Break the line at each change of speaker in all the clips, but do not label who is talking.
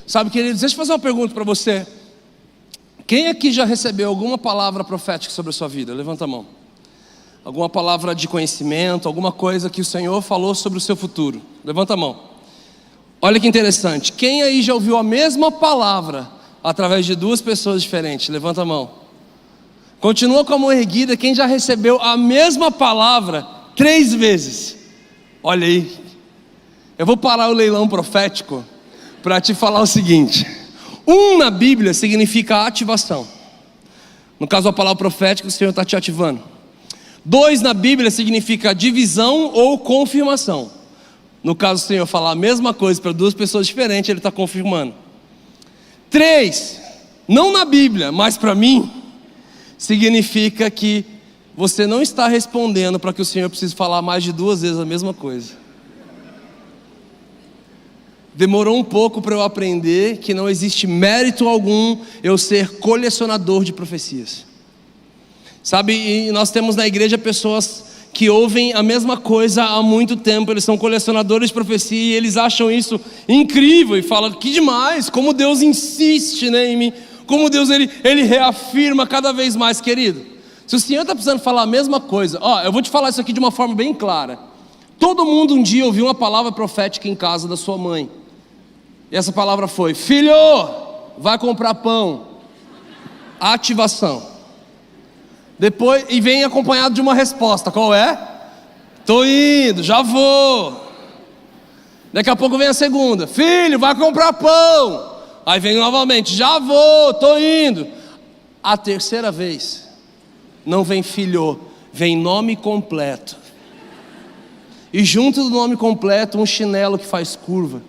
Sabe, queridos, deixa eu fazer uma pergunta para você. Quem aqui já recebeu alguma palavra profética sobre a sua vida? Levanta a mão. Alguma palavra de conhecimento, alguma coisa que o Senhor falou sobre o seu futuro? Levanta a mão. Olha que interessante. Quem aí já ouviu a mesma palavra através de duas pessoas diferentes? Levanta a mão. Continua com a mão erguida quem já recebeu a mesma palavra 3 vezes. Olha aí. Eu vou parar o leilão profético para te falar o seguinte. Na Bíblia significa ativação. No caso, a palavra profética, o Senhor está te ativando. 2 na Bíblia significa divisão ou confirmação. No caso, o Senhor falar a mesma coisa para 2 pessoas diferentes, Ele está confirmando. 3, não na Bíblia, mas para mim, significa que você não está respondendo para que o Senhor precise falar mais de 2 vezes a mesma coisa. Demorou um pouco para eu aprender que não existe mérito algum eu ser colecionador de profecias. Sabe, e nós temos na igreja pessoas que ouvem a mesma coisa há muito tempo. Eles são colecionadores de profecia e eles acham isso incrível e falam, que demais, como Deus insiste, né, em mim. Como Deus ele reafirma cada vez mais, querido. Se o Senhor está precisando falar a mesma coisa, eu vou te falar isso aqui de uma forma bem clara. Todo mundo um dia ouviu uma palavra profética em casa da sua mãe. E essa palavra foi: filho, vai comprar pão. Ativação. Depois, e vem acompanhado de uma resposta. Qual é? Tô indo, já vou. Daqui a pouco vem a segunda: filho, vai comprar pão. Aí vem novamente: já vou, tô indo. A terceira vez, não vem filho, vem nome completo. E junto do nome completo, um chinelo que faz curva.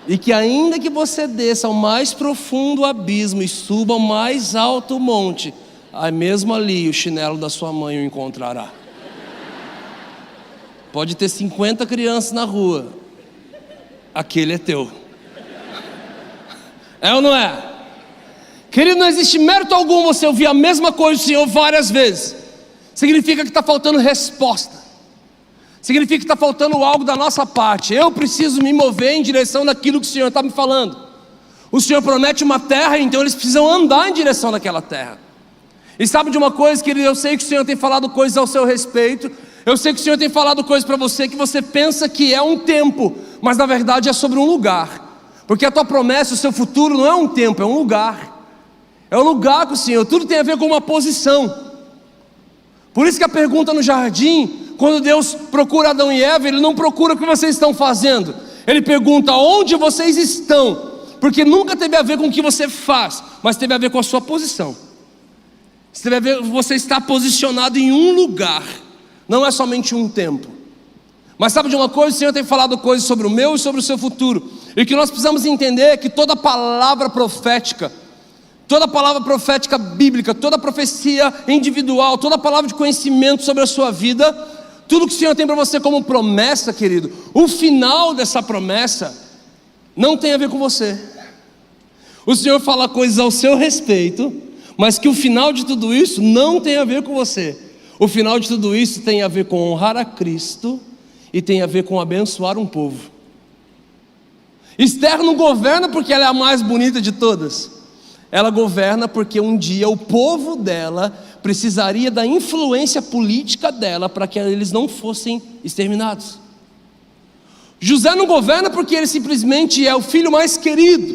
E que ainda que você desça ao mais profundo abismo e suba ao mais alto monte, aí mesmo ali o chinelo da sua mãe o encontrará. Pode ter 50 crianças na rua, aquele é teu. É ou não é? Querido, não existe mérito algum você ouvir a mesma coisa do Senhor várias vezes. Significa que está faltando resposta. Significa que está faltando algo da nossa parte. Eu preciso me mover em direção daquilo que o Senhor está me falando. O Senhor promete uma terra, então eles precisam andar em direção daquela terra. E sabe de uma coisa, querido? Eu sei que o Senhor tem falado coisas ao seu respeito. Eu sei que o Senhor tem falado coisas para você que você pensa que é um tempo, mas na verdade é sobre um lugar. Porque a tua promessa, o seu futuro não é um tempo, é um lugar. É um lugar com o Senhor. Tudo tem a ver com uma posição. Por isso que a pergunta no jardim, quando Deus procura Adão e Eva, Ele não procura o que vocês estão fazendo. Ele pergunta onde vocês estão. Porque nunca teve a ver com o que você faz, mas teve a ver com a sua posição. Teve a ver, você está posicionado em um lugar. Não é somente um tempo. Mas sabe de uma coisa? O Senhor tem falado coisas sobre o meu e sobre o seu futuro. E o que nós precisamos entender é que toda palavra profética, toda palavra profética bíblica, toda profecia individual, toda palavra de conhecimento sobre a sua vida, tudo que o Senhor tem para você como promessa, querido, o final dessa promessa não tem a ver com você. O Senhor fala coisas ao seu respeito, mas que o final de tudo isso não tem a ver com você. O final de tudo isso tem a ver com honrar a Cristo e tem a ver com abençoar um povo. Esther não governa porque ela é a mais bonita de todas. Ela governa porque um dia o povo dela precisaria da influência política dela para que eles não fossem exterminados. José não governa porque ele simplesmente é o filho mais querido.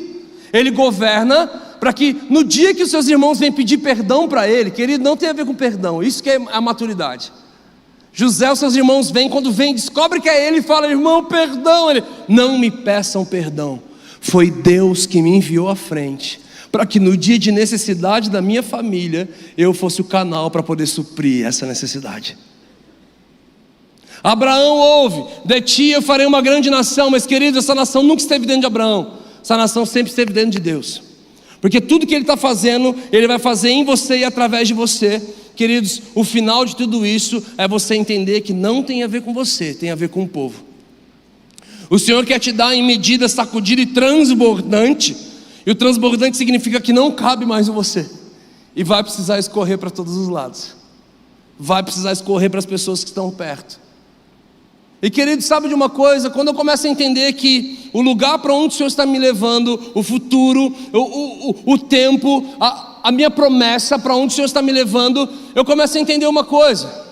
Ele governa para que no dia que os seus irmãos vêm pedir perdão para ele, querido, não tem a ver com perdão, isso que é a maturidade. José, os seus irmãos vêm, quando vem, descobre que é ele e fala: irmão, perdão. Ele: não me peçam perdão, foi Deus que me enviou à frente, para que no dia de necessidade da minha família, eu fosse o canal para poder suprir essa necessidade. Abraão ouve: de ti eu farei uma grande nação. Mas querido, essa nação nunca esteve dentro de Abraão, essa nação sempre esteve dentro de Deus. Porque tudo que Ele está fazendo, Ele vai fazer em você e através de você. Queridos, o final de tudo isso é você entender que não tem a ver com você, tem a ver com o povo. O Senhor quer te dar em medida sacudida e transbordante. E o transbordante significa que não cabe mais em você. E vai precisar escorrer para todos os lados. Vai precisar escorrer para as pessoas que estão perto. E querido, sabe de uma coisa? Quando eu começo a entender que o lugar para onde o Senhor está me levando, o futuro, o tempo, a minha promessa para onde o Senhor está me levando, eu começo a entender uma coisa.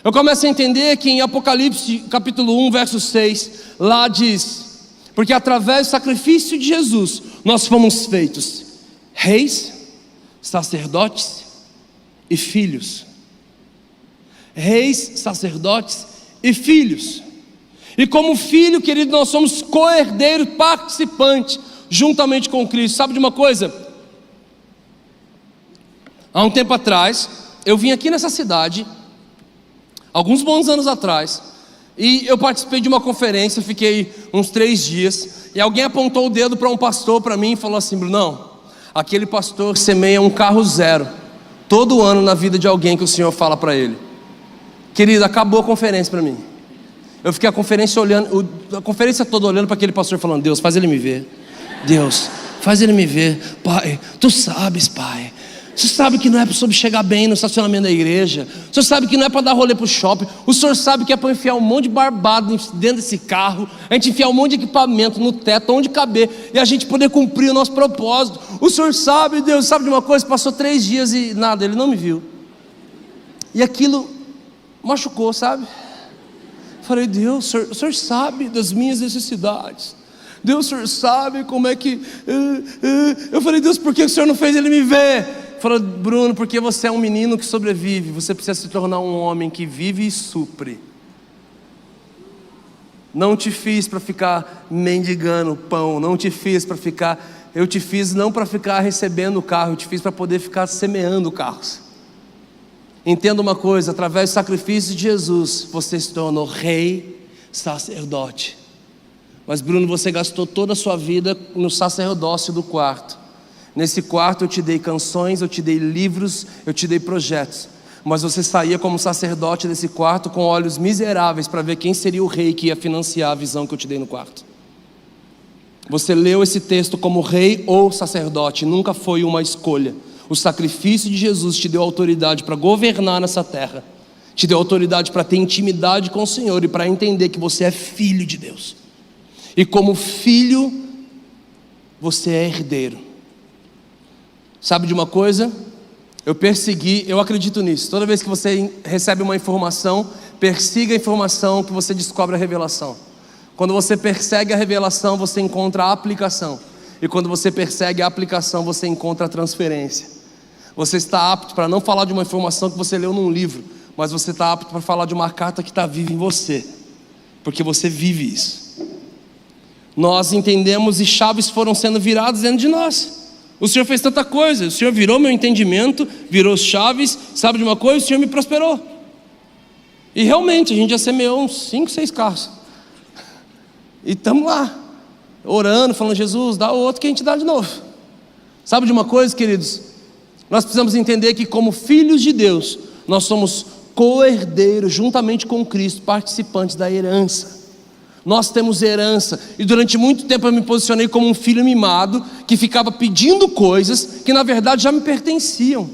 Eu começo a entender que em Apocalipse capítulo 1, verso 6, lá diz: porque através do sacrifício de Jesus, nós fomos feitos reis, sacerdotes e filhos. Reis, sacerdotes e filhos. E como filho, querido, nós somos co-herdeiro, participante, juntamente com Cristo. Sabe de uma coisa? Há um tempo atrás, eu vim aqui nessa cidade, alguns bons anos atrás, e eu participei de uma conferência, fiquei uns 3 dias, e alguém apontou o dedo para um pastor para mim e falou assim: Brunão, aquele pastor semeia um carro zero todo ano na vida de alguém que o Senhor fala para ele. Querido, acabou a conferência para mim. Eu fiquei a conferência toda olhando para aquele pastor, falando: Deus, faz ele me ver. Deus, faz ele me ver. Pai, tu sabes, Pai. Você sabe que não é para sobre chegar bem no estacionamento da igreja. O Senhor sabe que não é para dar rolê para o shopping. O Senhor sabe que é para enfiar um monte de barbado dentro desse carro, a gente enfiar um monte de equipamento no teto, onde caber, e a gente poder cumprir o nosso propósito. O Senhor sabe, Deus sabe de uma coisa. Passou 3 dias e nada, Ele não me viu. E aquilo machucou, sabe? Falei: Deus, o Senhor sabe das minhas necessidades. Deus, o Senhor sabe como é que... Eu falei: Deus, por que o Senhor não fez ele me ver? Falou: Bruno, porque você é um menino que sobrevive. Você precisa se tornar um homem que vive e supre. Não te fiz para ficar mendigando pão. Não te fiz para ficar... Eu te fiz não para ficar recebendo o carro. Eu te fiz para poder ficar semeando carros. Entenda uma coisa: através do sacrifício de Jesus, você se tornou rei, sacerdote. Mas Bruno, você gastou toda a sua vida no sacerdócio do quarto. Nesse quarto eu te dei canções, eu te dei livros, eu te dei projetos. Mas você saía como sacerdote desse quarto com olhos miseráveis para ver quem seria o rei que ia financiar a visão que eu te dei no quarto. Você leu esse texto como rei ou sacerdote, nunca foi uma escolha. O sacrifício de Jesus te deu autoridade para governar nessa terra, te deu autoridade para ter intimidade com o Senhor e para entender que você é filho de Deus. E como filho, você é herdeiro. Sabe de uma coisa? Eu acredito nisso. Toda vez que você recebe uma informação, persiga a informação que você descobre a revelação. Quando você persegue a revelação, você encontra a aplicação. E quando você persegue a aplicação, você encontra a transferência. Você está apto para não falar de uma informação que você leu num livro, mas você está apto para falar de uma carta que está viva em você, porque você vive isso. Nós entendemos e chaves foram sendo viradas dentro de nós. O Senhor fez tanta coisa, o Senhor virou meu entendimento, virou chaves. Sabe de uma coisa? O Senhor me prosperou. E realmente a gente já semeou uns 5, 6 carros. E estamos lá, orando, falando: Jesus, dá outro que a gente dá de novo. Sabe de uma coisa, queridos? Nós precisamos entender que como filhos de Deus, nós somos co-herdeiros juntamente com Cristo, participantes da herança. Nós temos herança. E durante muito tempo eu me posicionei como um filho mimado, que ficava pedindo coisas que na verdade já me pertenciam.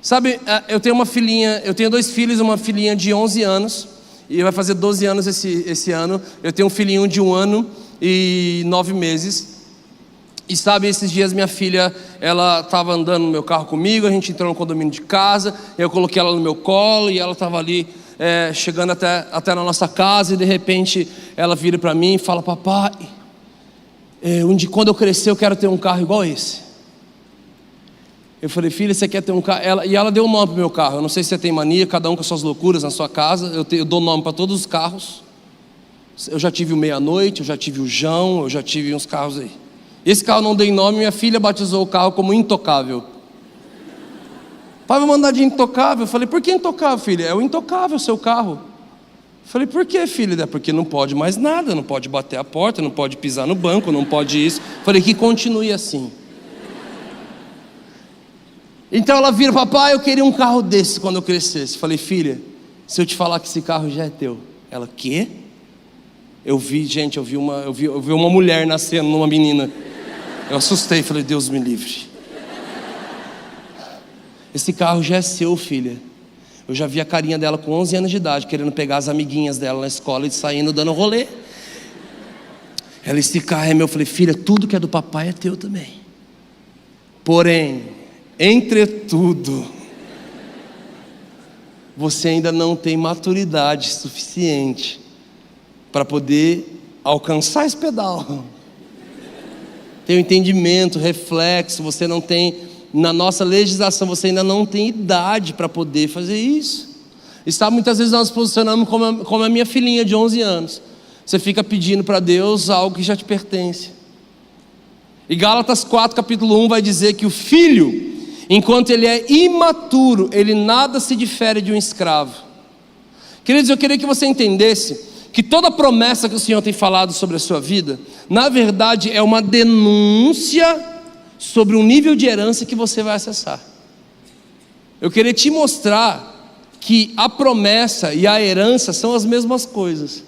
Sabe, eu tenho 2 filhos, uma filhinha de 11 anos, e vai fazer 12 anos esse ano. Eu tenho um filhinho de 1 ano e 9 meses. E sabe, esses dias minha filha, ela estava andando no meu carro comigo, a gente entrou no condomínio de casa, eu coloquei ela no meu colo e ela estava ali chegando até na nossa casa, e de repente ela vira para mim e fala: papai, quando eu crescer eu quero ter um carro igual esse. Eu falei: filha, você quer ter um carro? Ela deu um nome para o meu carro. Eu não sei se você tem mania, cada um com as suas loucuras na sua casa. Eu dou nome para todos os carros. Eu já tive o Meia-Noite, eu já tive o João, eu já tive uns carros aí. Esse carro não dei nome, minha filha batizou o carro como Intocável. Pai, vou mandar de Intocável. Eu falei: por que Intocável, filha? É o Intocável, seu carro. Eu falei: por que, filha? É porque não pode mais nada, não pode bater a porta, não pode pisar no banco, não pode isso. Eu falei: que continue assim. Então ela vira: papai, eu queria um carro desse quando eu crescesse. Eu falei: filha, se eu te falar que esse carro já é teu. Ela: quê? Eu vi uma mulher nascendo numa menina. Eu assustei, falei: Deus me livre. Esse carro já é seu, filha. Eu já vi a carinha dela com 11 anos de idade, querendo pegar as amiguinhas dela na escola e saindo dando rolê. Ela estica eu falei, filha, tudo que é do papai é teu também. Porém, entretudo, você ainda não tem maturidade suficiente para poder alcançar esse pedal. Tem o entendimento, reflexo, você não tem, na nossa legislação, você ainda não tem idade para poder fazer isso. E sabe, muitas vezes nós nos posicionamos como a minha filhinha de 11 anos. Você fica pedindo para Deus algo que já te pertence. E Gálatas 4, capítulo 1 vai dizer que o filho, enquanto ele é imaturo, ele nada se difere de um escravo. Queridos, eu queria que você entendesse que toda promessa que o Senhor tem falado sobre a sua vida, na verdade é uma denúncia sobre um nível de herança que você vai acessar. Eu queria te mostrar que a promessa e a herança são as mesmas coisas.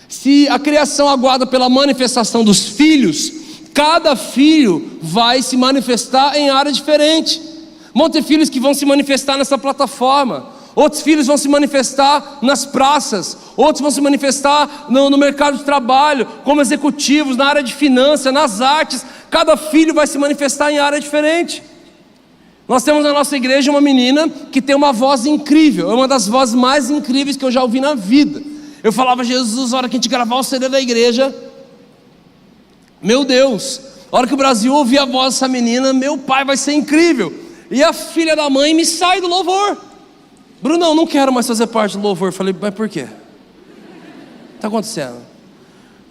Se a criação aguarda pela manifestação dos filhos, cada filho vai se manifestar em área diferente. Vão ter filhos que vão se manifestar nessa plataforma, outros filhos vão se manifestar nas praças, outros vão se manifestar no mercado de trabalho, como executivos, na área de finanças, nas artes. Cada filho vai se manifestar em área diferente. Nós temos na nossa igreja uma menina que tem uma voz incrível, é uma das vozes mais incríveis que eu já ouvi na vida. Eu falava, Jesus, a hora que a gente gravar o CD da igreja, meu Deus, a hora que o Brasil ouvir a voz dessa menina, meu pai, vai ser incrível. E a filha da mãe me sai do louvor. Brunão, não quero mais fazer parte do louvor. Eu falei, mas por quê? Está acontecendo?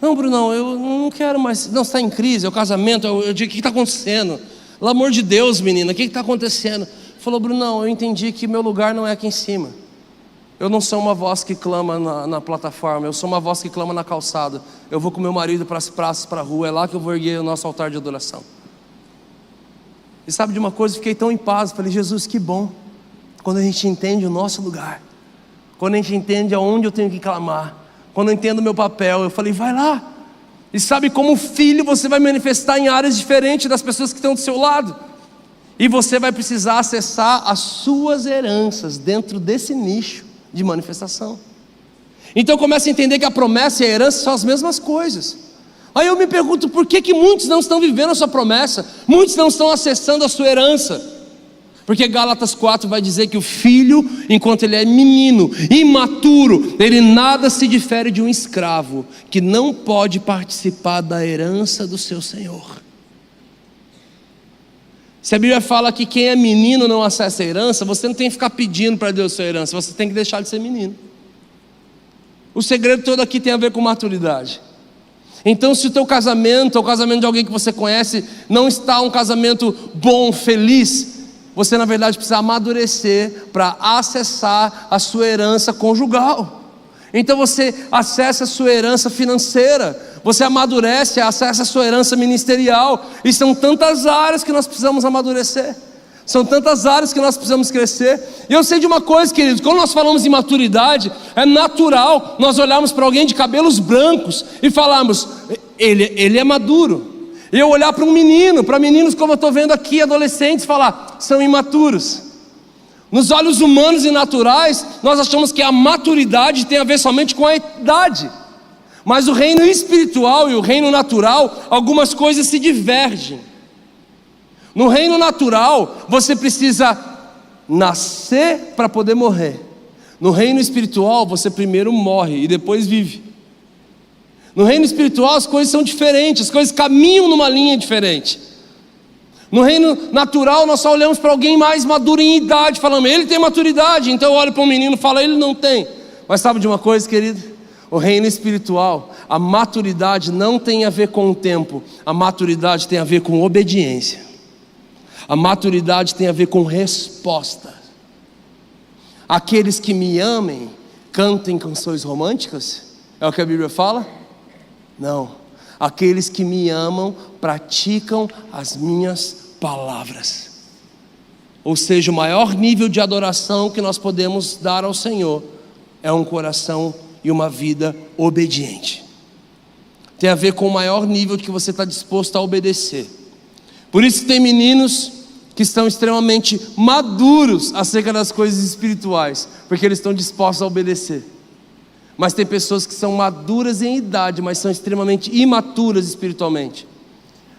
Não, Brunão, eu não quero mais. Não, você está em crise, é o casamento. Eu digo, o que está acontecendo? Pelo amor de Deus, menina, o que está acontecendo? Falou, Brunão, eu entendi que meu lugar não é aqui em cima. Eu não sou uma voz que clama na plataforma, eu sou uma voz que clama na calçada. Eu vou com meu marido para as praças, para a rua, é lá que eu vou erguer o nosso altar de adoração. E sabe de uma coisa, fiquei tão em paz, falei, Jesus, que bom, quando a gente entende o nosso lugar, quando a gente entende aonde eu tenho que clamar, quando eu entendo o meu papel, eu falei, vai lá. E sabe, como filho você vai manifestar em áreas diferentes das pessoas que estão do seu lado, e você vai precisar acessar as suas heranças dentro desse nicho de manifestação. Então começa a entender que a promessa e a herança são as mesmas coisas. Aí eu me pergunto, por que muitos não estão vivendo a sua promessa? Muitos não estão acessando a sua herança? Porque Gálatas 4 vai dizer que o filho, enquanto ele é menino, imaturo, ele nada se difere de um escravo, que não pode participar da herança do seu senhor. Se a Bíblia fala que quem é menino não acessa a herança, você não tem que ficar pedindo para Deus sua herança, você tem que deixar de ser menino. O segredo todo aqui tem a ver com maturidade. Então, se o teu casamento, ou o casamento de alguém que você conhece, não está um casamento bom, feliz, você na verdade precisa amadurecer para acessar a sua herança conjugal. Então você acessa a sua herança financeira, você amadurece, acessa a sua herança ministerial. E são tantas áreas que nós precisamos amadurecer, são tantas áreas que nós precisamos crescer. E eu sei de uma coisa, queridos, quando nós falamos em maturidade, é natural nós olharmos para alguém de cabelos brancos e falarmos, ele é maduro. E eu olhar para um menino, para meninos como eu estou vendo aqui, adolescentes, falar, são imaturos. Nos olhos humanos e naturais, nós achamos que a maturidade tem a ver somente com a idade. Mas o reino espiritual e o reino natural, algumas coisas se divergem. No reino natural, você precisa nascer para poder morrer. No reino espiritual, você primeiro morre e depois vive. No reino espiritual as coisas são diferentes, as coisas caminham numa linha diferente. No reino natural nós só olhamos para alguém mais maduro em idade, falamos, ele tem maturidade, então eu olho para um menino e falo, ele não tem. Mas sabe de uma coisa, querido? O reino espiritual, a maturidade não tem a ver com o tempo, a maturidade tem a ver com obediência. A maturidade tem a ver com resposta. Aqueles que me amem, cantem canções românticas? É o que a Bíblia fala? Não. Aqueles que me amam, praticam as minhas palavras. Ou seja, o maior nível de adoração que nós podemos dar ao Senhor é um coração e uma vida obediente. Tem a ver com o maior nível de que você está disposto a obedecer. Por isso que tem meninos que estão extremamente maduros acerca das coisas espirituais, porque eles estão dispostos a obedecer. Mas tem pessoas que são maduras em idade, mas são extremamente imaturas espiritualmente.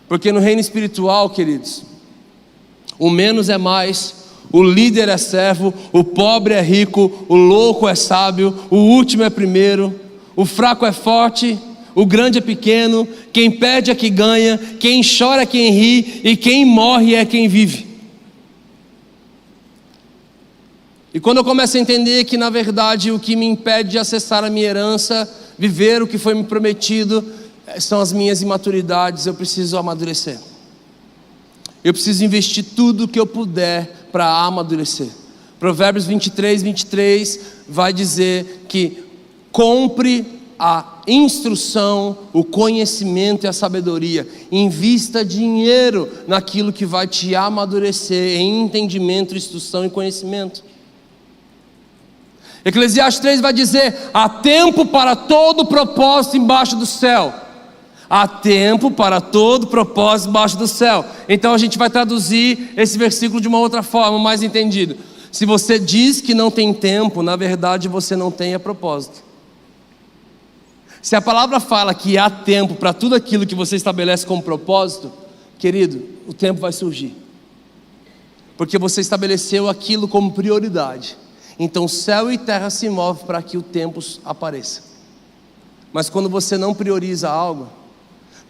Porque no reino espiritual, queridos, o menos é mais, o líder é servo, o pobre é rico, o louco é sábio, o último é primeiro, o fraco é forte, o grande é pequeno, quem perde é que ganha, quem chora é quem ri, e quem morre é quem vive. E quando eu começo a entender que na verdade o que me impede de acessar a minha herança, viver o que foi me prometido, são as minhas imaturidades, eu preciso amadurecer. Eu preciso investir tudo o que eu puder para amadurecer. Provérbios 23 vai dizer que compre a instrução, o conhecimento e a sabedoria. Invista dinheiro naquilo que vai te amadurecer em entendimento, instrução e conhecimento. Eclesiastes 3 vai dizer: há tempo para todo propósito embaixo do céu. Há tempo para todo propósito embaixo do céu. Então a gente vai traduzir esse versículo de uma outra forma, mais entendido. Se você diz que não tem tempo, na verdade você não tem propósito. Se a palavra fala que há tempo para tudo aquilo que você estabelece como propósito, querido, o tempo vai surgir. Porque você estabeleceu aquilo como prioridade. Então céu e terra se movem para que o tempo apareça. Mas quando você não prioriza algo,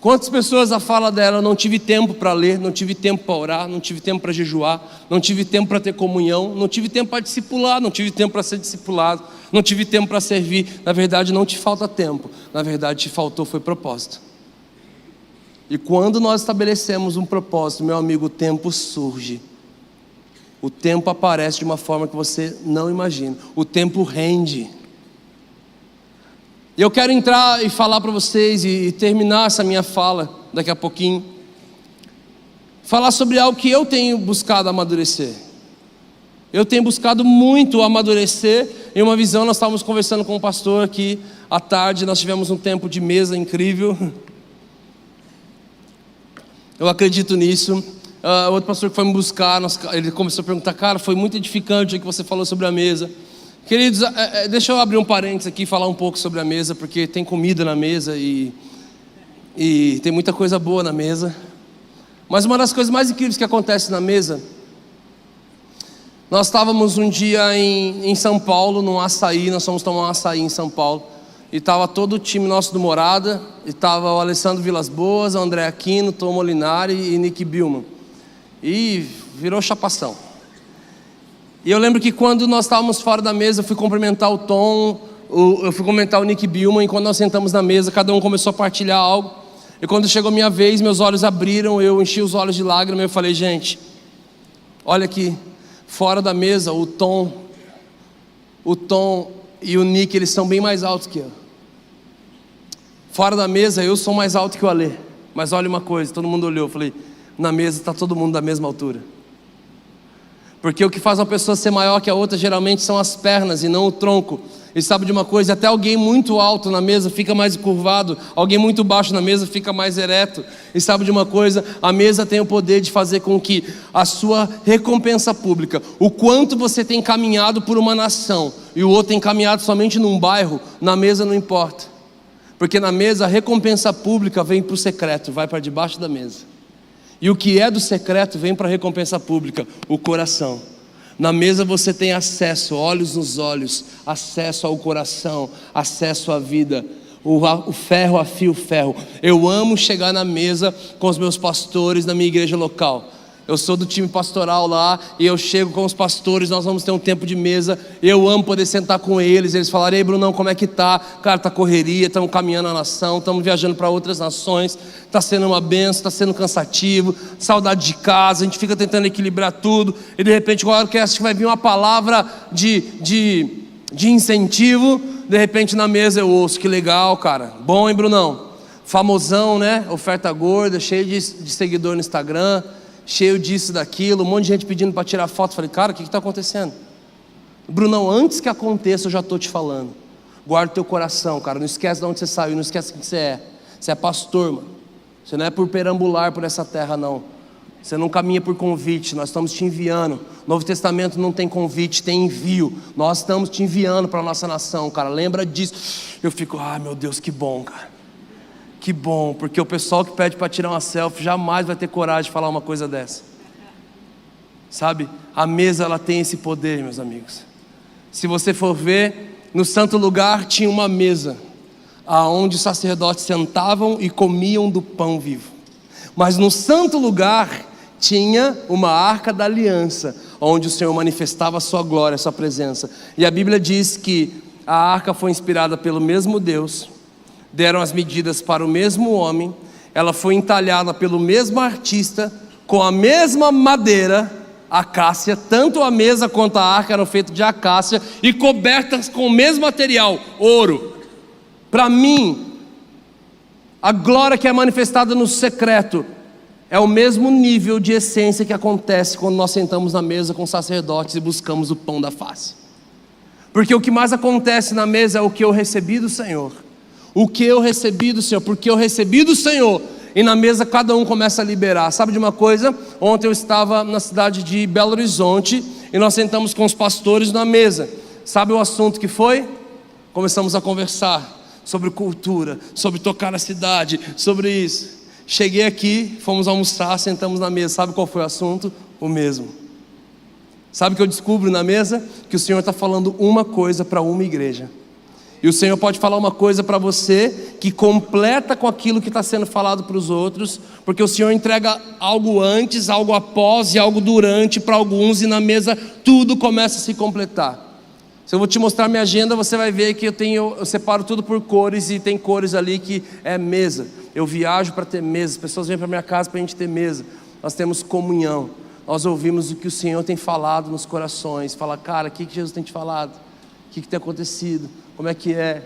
quantas pessoas a fala dela: não tive tempo para ler, não tive tempo para orar, não tive tempo para jejuar, não tive tempo para ter comunhão, não tive tempo para discipular, não tive tempo para ser discipulado, não tive tempo para servir. Na verdade não te falta tempo, na verdade te faltou foi propósito. E quando nós estabelecemos um propósito, meu amigo, o tempo surge. O tempo aparece de uma forma que você não imagina. O tempo rende. E eu quero entrar e falar para vocês e terminar essa minha fala daqui a pouquinho. Falar sobre algo que eu tenho buscado amadurecer. Eu tenho buscado muito amadurecer. Em uma visão, nós estávamos conversando com um pastor aqui à tarde. Nós tivemos um tempo de mesa incrível. Eu acredito nisso. Outro pastor que foi me buscar, ele começou a perguntar: cara, foi muito edificante o que você falou sobre a mesa. Queridos, deixa eu abrir um parênteses aqui e falar um pouco sobre a mesa, porque tem comida na mesa e tem muita coisa boa na mesa. Mas uma das coisas mais incríveis que acontece na mesa, nós estávamos um dia em São Paulo, num açaí, nós fomos tomar um açaí em São Paulo, e estava todo o time nosso do Morada, e estava o Alessandro Vilas Boas, o André Aquino, Tom Molinari e Nick Billman. E virou chapação. E eu lembro que quando nós estávamos fora da mesa, eu fui cumprimentar o Tom, eu fui cumprimentar o Nick Billman, e quando nós sentamos na mesa, cada um começou a partilhar algo. E quando chegou a minha vez, meus olhos abriram, eu enchi os olhos de lágrimas, e eu falei: gente, olha aqui, fora da mesa, o Tom e o Nick, eles são bem mais altos que eu. Fora da mesa, eu sou mais alto que o Alê. Mas olha uma coisa, todo mundo olhou, eu falei: na mesa está todo mundo da mesma altura. Porque o que faz uma pessoa ser maior que a outra geralmente são as pernas e não o tronco. E sabe de uma coisa? Até alguém muito alto na mesa fica mais curvado, alguém muito baixo na mesa fica mais ereto. E sabe de uma coisa? A mesa tem o poder de fazer com que a sua recompensa pública, o quanto você tem caminhado por uma nação e o outro tem caminhado somente num bairro, na mesa não importa. Porque na mesa a recompensa pública vem para o secreto, vai para debaixo da mesa. E o que é do secreto vem para a recompensa pública, o coração. Na mesa você tem acesso, olhos nos olhos, acesso ao coração, acesso à vida. O ferro afia o ferro. Eu amo chegar na mesa com os meus pastores na minha igreja local. Eu sou do time pastoral lá e eu chego com os pastores, nós vamos ter um tempo de mesa. Eu amo poder sentar com eles falarem: ei, Brunão, como é que tá? Cara, tá correria, estamos caminhando a nação, estamos viajando para outras nações, está sendo uma benção, está sendo cansativo, saudade de casa, a gente fica tentando equilibrar tudo, e de repente agora que acho que vai vir uma palavra de incentivo, de repente na mesa eu ouço: que legal, cara, bom, hein, Brunão? Famosão, né? Oferta gorda, cheio de seguidor no Instagram, cheio disso, daquilo, um monte de gente pedindo para tirar foto. Falei: cara, o que está acontecendo? Brunão, antes que aconteça eu já estou te falando, guarda o teu coração, cara, não esquece de onde você saiu, não esquece quem você é pastor, mano, você não é por perambular por essa terra não, Você não caminha por convite, nós estamos te enviando. Novo Testamento não tem convite, tem envio. Nós estamos te enviando para a nossa nação, cara. Lembra disso. Eu fico, meu Deus, que bom, cara. Que bom, porque o pessoal que pede para tirar uma selfie jamais vai ter coragem de falar uma coisa dessa. Sabe? A mesa, ela tem esse poder, meus amigos. Se você for ver, no santo lugar tinha uma mesa, aonde os sacerdotes sentavam e comiam do pão vivo. Mas no santo lugar tinha uma arca da aliança, onde o Senhor manifestava a sua glória, a sua presença. E a Bíblia diz que a arca foi inspirada pelo mesmo Deus, deram as medidas para o mesmo homem, ela foi entalhada pelo mesmo artista, com a mesma madeira, acácia, tanto a mesa quanto a arca eram feitas de acácia e cobertas com o mesmo material, ouro. Para mim, a glória que é manifestada no secreto é o mesmo nível de essência que acontece quando nós sentamos na mesa com sacerdotes e buscamos o pão da face. Porque o que mais acontece na mesa é o que eu recebi do Senhor. O que eu recebi do Senhor, porque eu recebi do Senhor. E na mesa cada um começa a liberar. Sabe de uma coisa? Ontem eu estava na cidade de Belo Horizonte e nós sentamos com os pastores na mesa. Sabe o assunto que foi? Começamos a conversar sobre cultura, sobre tocar a cidade, sobre isso. Cheguei aqui, fomos almoçar, sentamos na mesa. Sabe qual foi o assunto? O mesmo. Sabe o que eu descubro na mesa? Que o Senhor está falando uma coisa para uma igreja. E o Senhor pode falar uma coisa para você que completa com aquilo que está sendo falado para os outros, porque o Senhor entrega algo antes, algo após e algo durante para alguns, e na mesa tudo começa a se completar. Se eu vou te mostrar minha agenda, você vai ver que eu separo tudo por cores, e tem cores ali que é mesa. Eu viajo para ter mesa, as pessoas vêm para minha casa para a gente ter mesa. Nós temos comunhão, nós ouvimos o que o Senhor tem falado nos corações. Fala, cara, o que Jesus tem te falado? O que tem acontecido? Como é que é?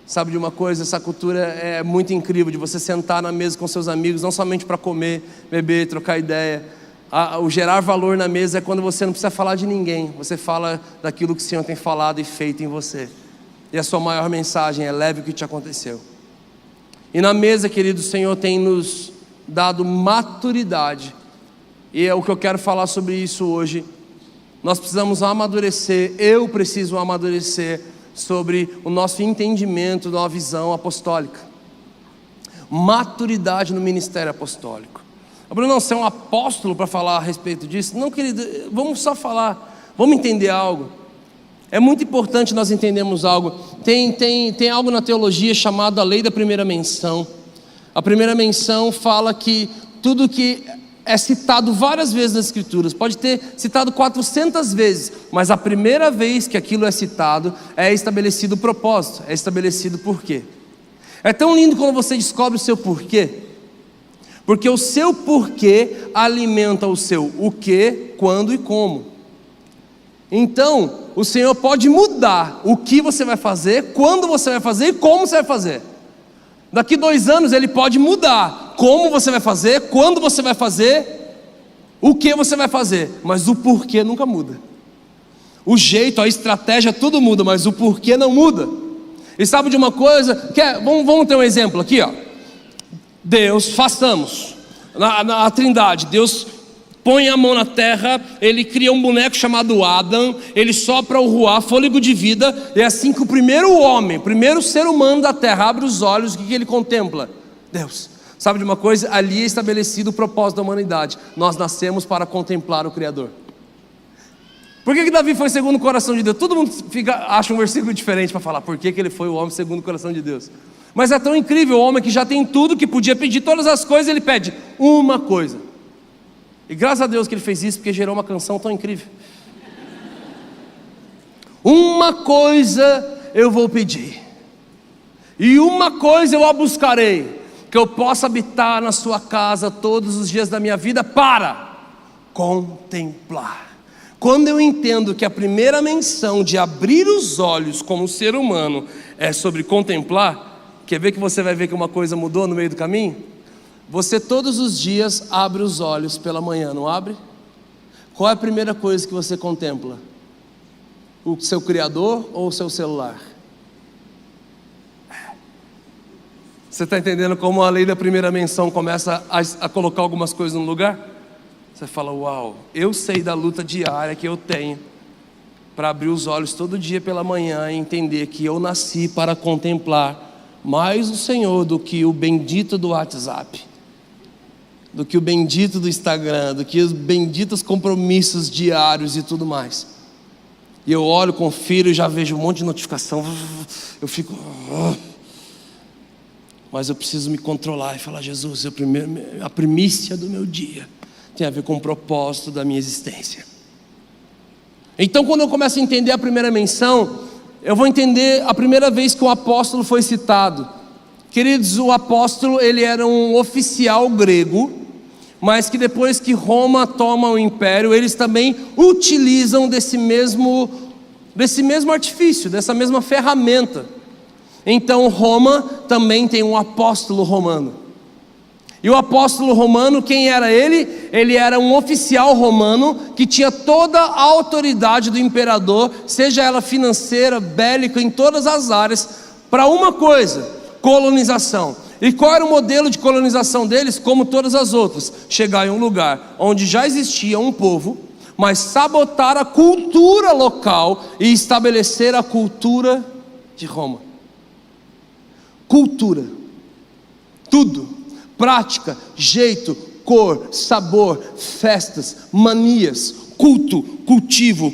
Sabe de uma coisa, essa cultura é muito incrível, de você sentar na mesa com seus amigos, não somente para comer, beber, trocar ideia. O gerar valor na mesa é quando você não precisa falar de ninguém, você fala daquilo que o Senhor tem falado e feito em você. E a sua maior mensagem é: leve o que te aconteceu. E na mesa, querido, o Senhor tem nos dado maturidade, e é o que eu quero falar sobre isso hoje. Nós precisamos amadurecer, eu preciso amadurecer sobre o nosso entendimento da visão apostólica. Maturidade no ministério apostólico. Bruno, você é um apóstolo para falar a respeito disso? Não, querido, vamos só falar, vamos entender algo. É muito importante nós entendermos algo. Tem algo na teologia chamado a lei da primeira menção. A primeira menção fala que tudo que é citado várias vezes nas escrituras, pode ter citado 400 vezes, mas a primeira vez que aquilo é citado, é estabelecido o propósito, é estabelecido o porquê. É tão lindo quando você descobre o seu porquê, porque o seu porquê alimenta o seu o que, quando e como. Então, o Senhor pode mudar o que você vai fazer, quando você vai fazer e como você vai fazer. Daqui 2 anos Ele pode mudar como você vai fazer, quando você vai fazer, o que você vai fazer, mas o porquê nunca muda. O jeito, a estratégia, tudo muda, mas o porquê não muda. E sabe de uma coisa? Vamos ter um exemplo aqui, ó. Deus, façamos na Trindade, Deus põe a mão na terra, Ele cria um boneco chamado Adão, Ele sopra o ruá, fôlego de vida, e é assim que o primeiro homem, o primeiro ser humano da terra abre os olhos, o que ele contempla? Deus. Sabe de uma coisa? Ali é estabelecido o propósito da humanidade. Nós nascemos para contemplar o Criador. Por que Davi foi segundo o coração de Deus? Todo mundo acha um versículo diferente para falar por que ele foi o homem segundo o coração de Deus. Mas é tão incrível, o homem que já tem tudo, que podia pedir todas as coisas, ele pede uma coisa. E graças a Deus que ele fez isso, porque gerou uma canção tão incrível. Uma coisa eu vou pedir, e uma coisa eu a buscarei, que eu possa habitar na sua casa todos os dias da minha vida para contemplar. Quando eu entendo que a primeira menção de abrir os olhos como ser humano é sobre contemplar, quer ver que você vai ver que uma coisa mudou no meio do caminho? Você todos os dias abre os olhos pela manhã, não abre? Qual é a primeira coisa que você contempla? O seu Criador ou o seu celular? Você está entendendo como a lei da primeira menção começa a colocar algumas coisas no lugar? Você fala, uau, eu sei da luta diária que eu tenho para abrir os olhos todo dia pela manhã e entender que eu nasci para contemplar mais o Senhor do que o bendito do WhatsApp, do que o bendito do Instagram, do que os benditos compromissos diários e tudo mais. E eu olho, confiro e já vejo um monte de notificação. Eu fico... Mas eu preciso me controlar e falar, Jesus, a primícia do meu dia tem a ver com o propósito da minha existência. Então, quando eu começo a entender a primeira menção, eu vou entender a primeira vez que o apóstolo foi citado. Queridos, o apóstolo, ele era um oficial grego, mas que depois que Roma toma o império, eles também utilizam desse mesmo artifício, dessa mesma ferramenta. Então Roma também tem um apóstolo romano. E o apóstolo romano, quem era ele? Ele era um oficial romano que tinha toda a autoridade do imperador, seja ela financeira, bélica, em todas as áreas, para uma coisa: colonização. E qual era o modelo de colonização deles? Como todas as outras: chegar em um lugar onde já existia um povo, mas sabotar a cultura local e estabelecer a cultura de Roma. Cultura, tudo. Prática, jeito, cor, sabor, festas, manias, culto, cultivo,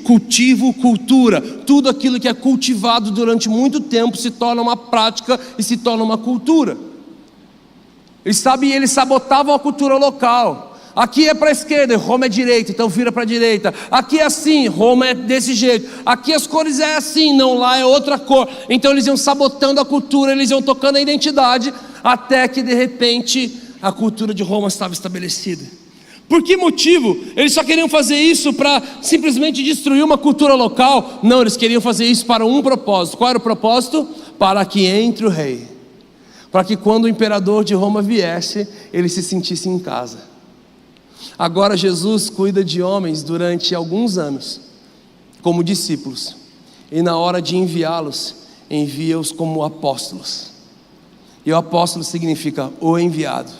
cultura. Tudo aquilo que é cultivado durante muito tempo se torna uma prática e se torna uma cultura. Eles sabotavam a cultura local. Aqui é para a esquerda, Roma é direita, então vira para a direita. Aqui é assim, Roma é desse jeito. Aqui as cores é assim, não, lá é outra cor. Então eles iam sabotando a cultura, eles iam tocando a identidade, até que de repente a cultura de Roma estava estabelecida. Por que motivo? Eles só queriam fazer isso para simplesmente destruir uma cultura local? Não, eles queriam fazer isso para um propósito. Qual era o propósito? Para que entre o rei, para que quando o imperador de Roma viesse, ele se sentisse em casa. Agora Jesus cuida de homens durante alguns anos como discípulos, e na hora de enviá-los, envia-os como apóstolos. E o apóstolo significa o enviado.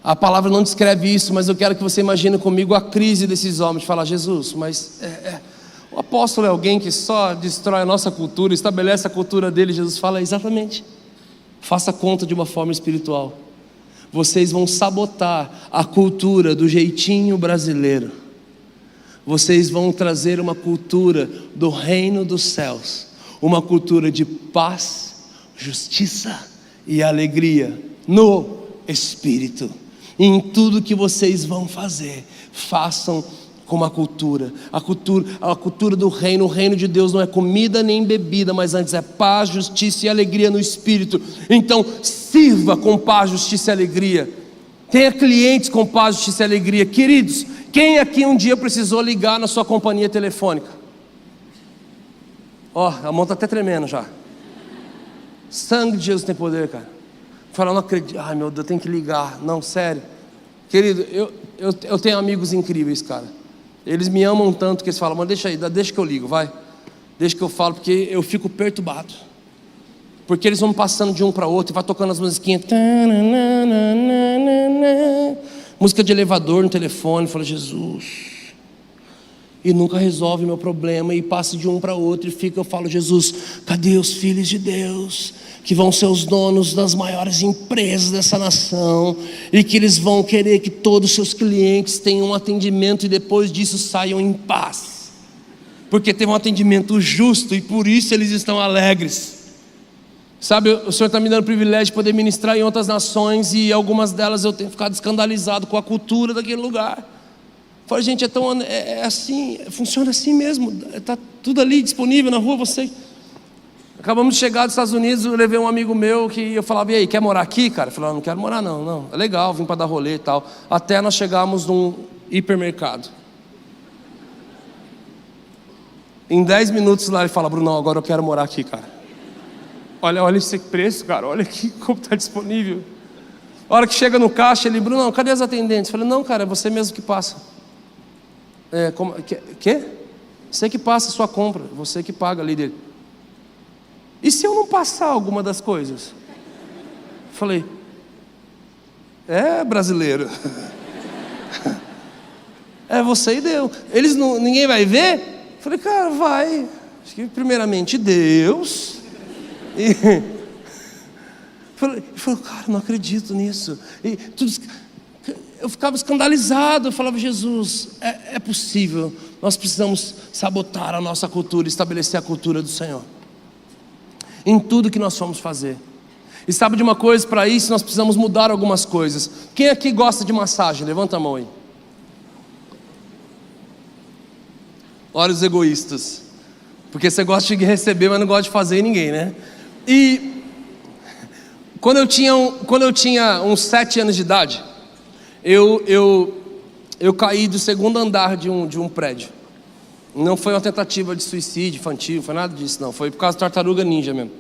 A palavra não descreve isso, mas eu quero que você imagine comigo a crise desses homens. Fala, Jesus, mas o apóstolo é alguém que só destrói a nossa cultura, estabelece a cultura dele. Jesus fala, exatamente. Faça conta de uma forma espiritual. Vocês vão sabotar a cultura do jeitinho brasileiro. Vocês vão trazer uma cultura do reino dos céus, uma cultura de paz, justiça e alegria no Espírito. E em tudo que vocês vão fazer, façam como a cultura do reino. O reino de Deus não é comida nem bebida, mas antes é paz, justiça e alegria no Espírito. Então sirva com paz, justiça e alegria. Tenha clientes com paz, justiça e alegria. Queridos, quem aqui um dia precisou ligar na sua companhia telefônica? A mão está até tremendo já. Sangue de Jesus tem poder, cara. Fala, não acredito. Ai meu Deus, eu tenho que ligar. Não, sério. Querido, eu tenho amigos incríveis, cara. Eles me amam tanto que eles falam, mas deixa que eu ligo, vai. Deixa que eu falo, porque eu fico perturbado. Porque eles vão passando de um para outro e vai tocando as musiquinhas. Música de elevador no telefone. Fala, Jesus. E nunca resolve meu problema. E passa de um para outro e eu falo, Jesus, cadê os filhos de Deus? Que vão ser os donos das maiores empresas dessa nação, e que eles vão querer que todos os seus clientes tenham um atendimento e depois disso saiam em paz, porque teve um atendimento justo e por isso eles estão alegres. Sabe, o Senhor está me dando o privilégio de poder ministrar em outras nações, e algumas delas eu tenho ficado escandalizado com a cultura daquele lugar. Fala, gente, é assim, funciona assim mesmo, está tudo ali disponível na rua, você... Acabamos de chegar dos Estados Unidos, eu levei um amigo meu que eu falava, e aí, quer morar aqui, cara? Ele falou, não quero morar não, é legal, vim para dar rolê e tal. Até nós chegamos num hipermercado. Em 10 minutos lá ele fala, Brunão, agora eu quero morar aqui, cara. Olha esse preço, cara, olha aqui como está disponível. A hora que chega no caixa, ele, Brunão, cadê as atendentes? Eu falei, não, cara, é você mesmo que passa. Quê? Você que passa a sua compra, você que paga ali dele. E se eu não passar alguma das coisas? Falei, brasileiro. É você e Deus. Ninguém vai ver? Eu falei, cara, vai. Acho que primeiramente Deus. E falei, cara, não acredito nisso. Eu ficava escandalizado. Eu falava, Jesus, é possível. Nós precisamos sabotar a nossa cultura, estabelecer a cultura do Senhor em tudo que nós formos fazer. E sabe de uma coisa? Para isso nós precisamos mudar algumas coisas. Quem aqui gosta de massagem? Levanta a mão aí. Olha os egoístas. Porque você gosta de receber, mas não gosta de fazer em ninguém, né? E quando eu tinha uns 7 anos de idade, eu caí do segundo andar de um prédio. Não foi uma tentativa de suicídio infantil, não foi nada disso não. Foi por causa da tartaruga ninja mesmo.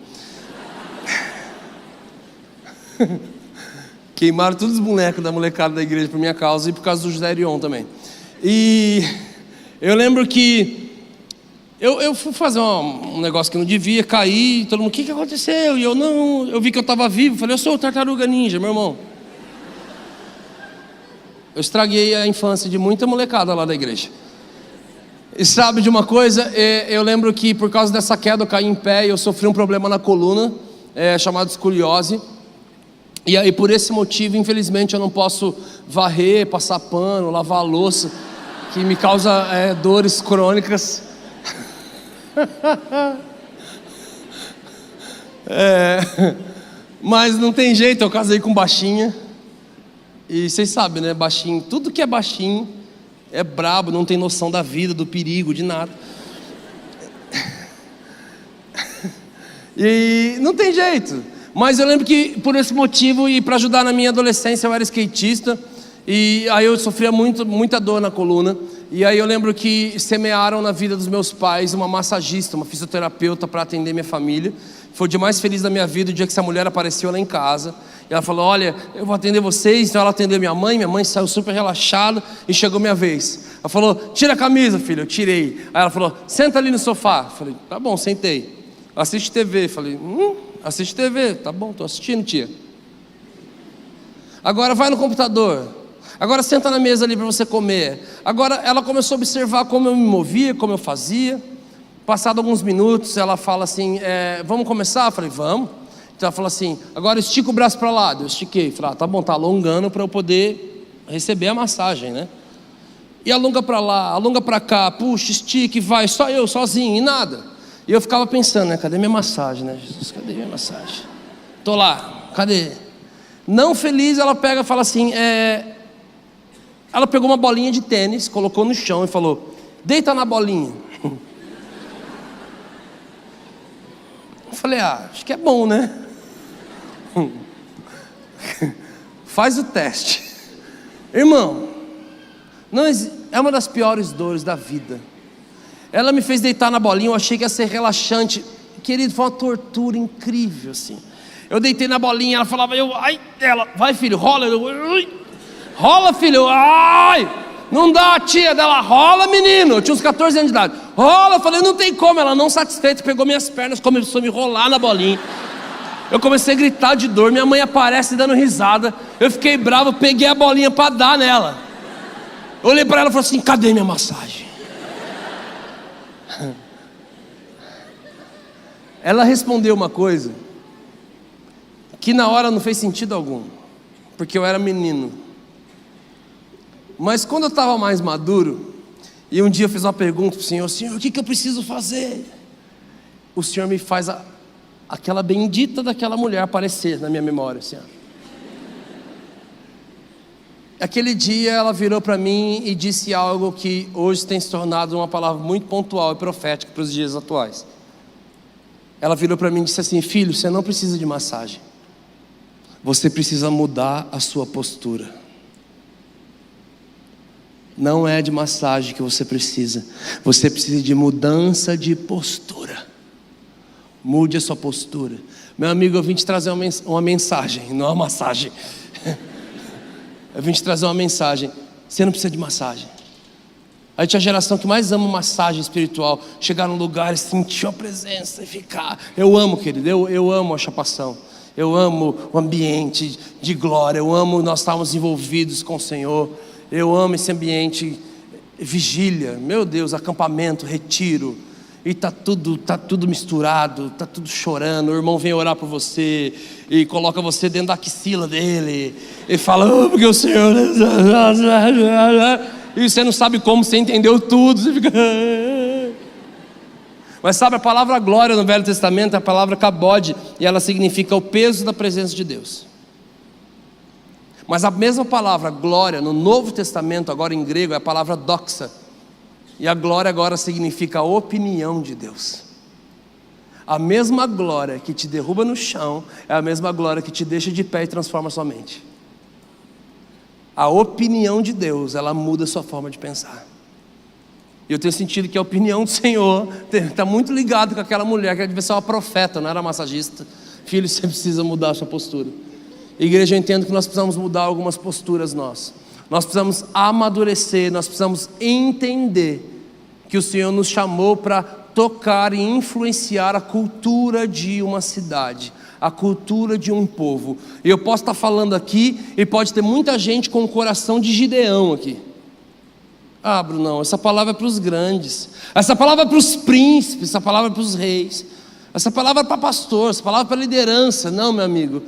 Queimaram todos os bonecos da molecada da igreja por minha causa e por causa do José Erion também. E eu lembro que eu fui fazer um negócio que não devia, caí, todo mundo, o que aconteceu? E eu vi que eu estava vivo, falei, eu sou o tartaruga ninja, meu irmão. Eu estraguei a infância de muita molecada lá da igreja. E sabe de uma coisa? Eu lembro que por causa dessa queda eu caí em pé e eu sofri um problema na coluna, chamado escoliose. E aí por esse motivo, infelizmente, eu não posso varrer, passar pano, lavar a louça, que me causa dores crônicas. Mas não tem jeito, eu casei com baixinha. E vocês sabem, né? Baixinho, tudo que é baixinho é brabo, não tem noção da vida, do perigo, de nada. E não tem jeito. Mas eu lembro que por esse motivo e para ajudar na minha adolescência eu era skatista. E aí eu sofria muita dor na coluna. E aí eu lembro que semearam na vida dos meus pais uma massagista, uma fisioterapeuta para atender minha família. Foi o dia mais feliz da minha vida, o dia que essa mulher apareceu lá em casa. E ela falou, olha, eu vou atender vocês. Então ela atendeu minha mãe saiu super relaxada e chegou minha vez. Ela falou, tira a camisa, filho, eu tirei. Aí ela falou, senta ali no sofá. Eu falei, tá bom, sentei. Assiste TV. Eu falei, assiste TV, tá bom, tô assistindo, tia. Agora vai no computador. Agora senta na mesa ali para você comer. Agora ela começou a observar como eu me movia, como eu fazia. Passado alguns minutos ela fala assim, vamos começar? Eu falei, vamos. Então ela falou assim, agora estica o braço para lá. Eu estiquei, falei, tá bom, tá alongando para eu poder receber a massagem, né? E alonga para lá, alonga para cá, puxa, estica e vai, só eu, sozinho, e nada. E eu ficava pensando, né, cadê minha massagem, né, Jesus, cadê minha massagem? Tô lá, cadê? Não feliz, ela pega e fala assim, ela pegou uma bolinha de tênis, colocou no chão e falou, deita na bolinha. Eu falei, acho que é bom, né? Faz o teste. Irmão, é uma das piores dores da vida. Ela me fez deitar na bolinha, eu achei que ia ser relaxante. Querido, foi uma tortura incrível, assim. Eu deitei na bolinha, ela falava, ela, vai filho, rola. Rola filho, ai, não dá, tia dela, rola menino. Eu tinha uns 14 anos de idade. Rola, eu falei, não tem como. Ela não satisfeita, pegou minhas pernas, começou a me rolar na bolinha. Eu comecei a gritar de dor, minha mãe aparece dando risada. Eu fiquei bravo, peguei a bolinha para dar nela. Eu olhei para ela e falei assim, cadê minha massagem? Ela respondeu uma coisa que na hora não fez sentido algum, porque eu era menino. Mas quando eu estava mais maduro, e um dia eu fiz uma pergunta para o Senhor, Senhor, o que eu preciso fazer? O Senhor me faz aquela bendita daquela mulher aparecer na minha memória, Senhor. Aquele dia ela virou para mim e disse algo que hoje tem se tornado uma palavra muito pontual e profética para os dias atuais. Ela virou para mim e disse assim, filho, você não precisa de massagem. Você precisa mudar a sua postura. Não é de massagem que você precisa. Você precisa de mudança de postura. Mude a sua postura. Meu amigo, eu vim te trazer uma mensagem, não uma massagem. Eu vim te trazer uma mensagem. Você não precisa de massagem. A gente é a geração que mais ama massagem espiritual. Chegar num lugar e sentir a presença e ficar. Eu amo, querido, eu amo a chapação. Eu amo o ambiente de glória. Eu amo nós estarmos envolvidos com o Senhor. eu amo esse ambiente, vigília, meu Deus, acampamento, retiro, e tá tudo misturado, tá tudo chorando. O irmão vem orar por você e coloca você dentro da axila dele e fala, porque o Senhor, e você não sabe como, você entendeu tudo, você fica... Mas sabe, a palavra glória no Velho Testamento é a palavra kabod, e ela significa o peso da presença de Deus. Mas a mesma palavra glória no Novo Testamento, agora em grego, é a palavra doxa, e a glória agora significa a opinião de Deus. A mesma glória que te derruba no chão é a mesma glória que te deixa de pé e transforma a sua mente. A opinião de Deus, ela muda a sua forma de pensar. E eu tenho sentido que a opinião do Senhor está muito ligado com aquela mulher que devia ser uma profeta, não era massagista. Filho, você precisa mudar a sua postura. Igreja, eu entendo que nós precisamos mudar algumas posturas nós precisamos amadurecer, nós precisamos entender que o Senhor nos chamou para tocar e influenciar a cultura de uma cidade, a cultura de um povo. E eu posso estar falando aqui e pode ter muita gente com o coração de Gideão aqui. Ah, Brunão, essa palavra é para os grandes, essa palavra é para os príncipes, essa palavra é para os reis, essa palavra é para pastor, essa palavra é para liderança. Não, meu amigo.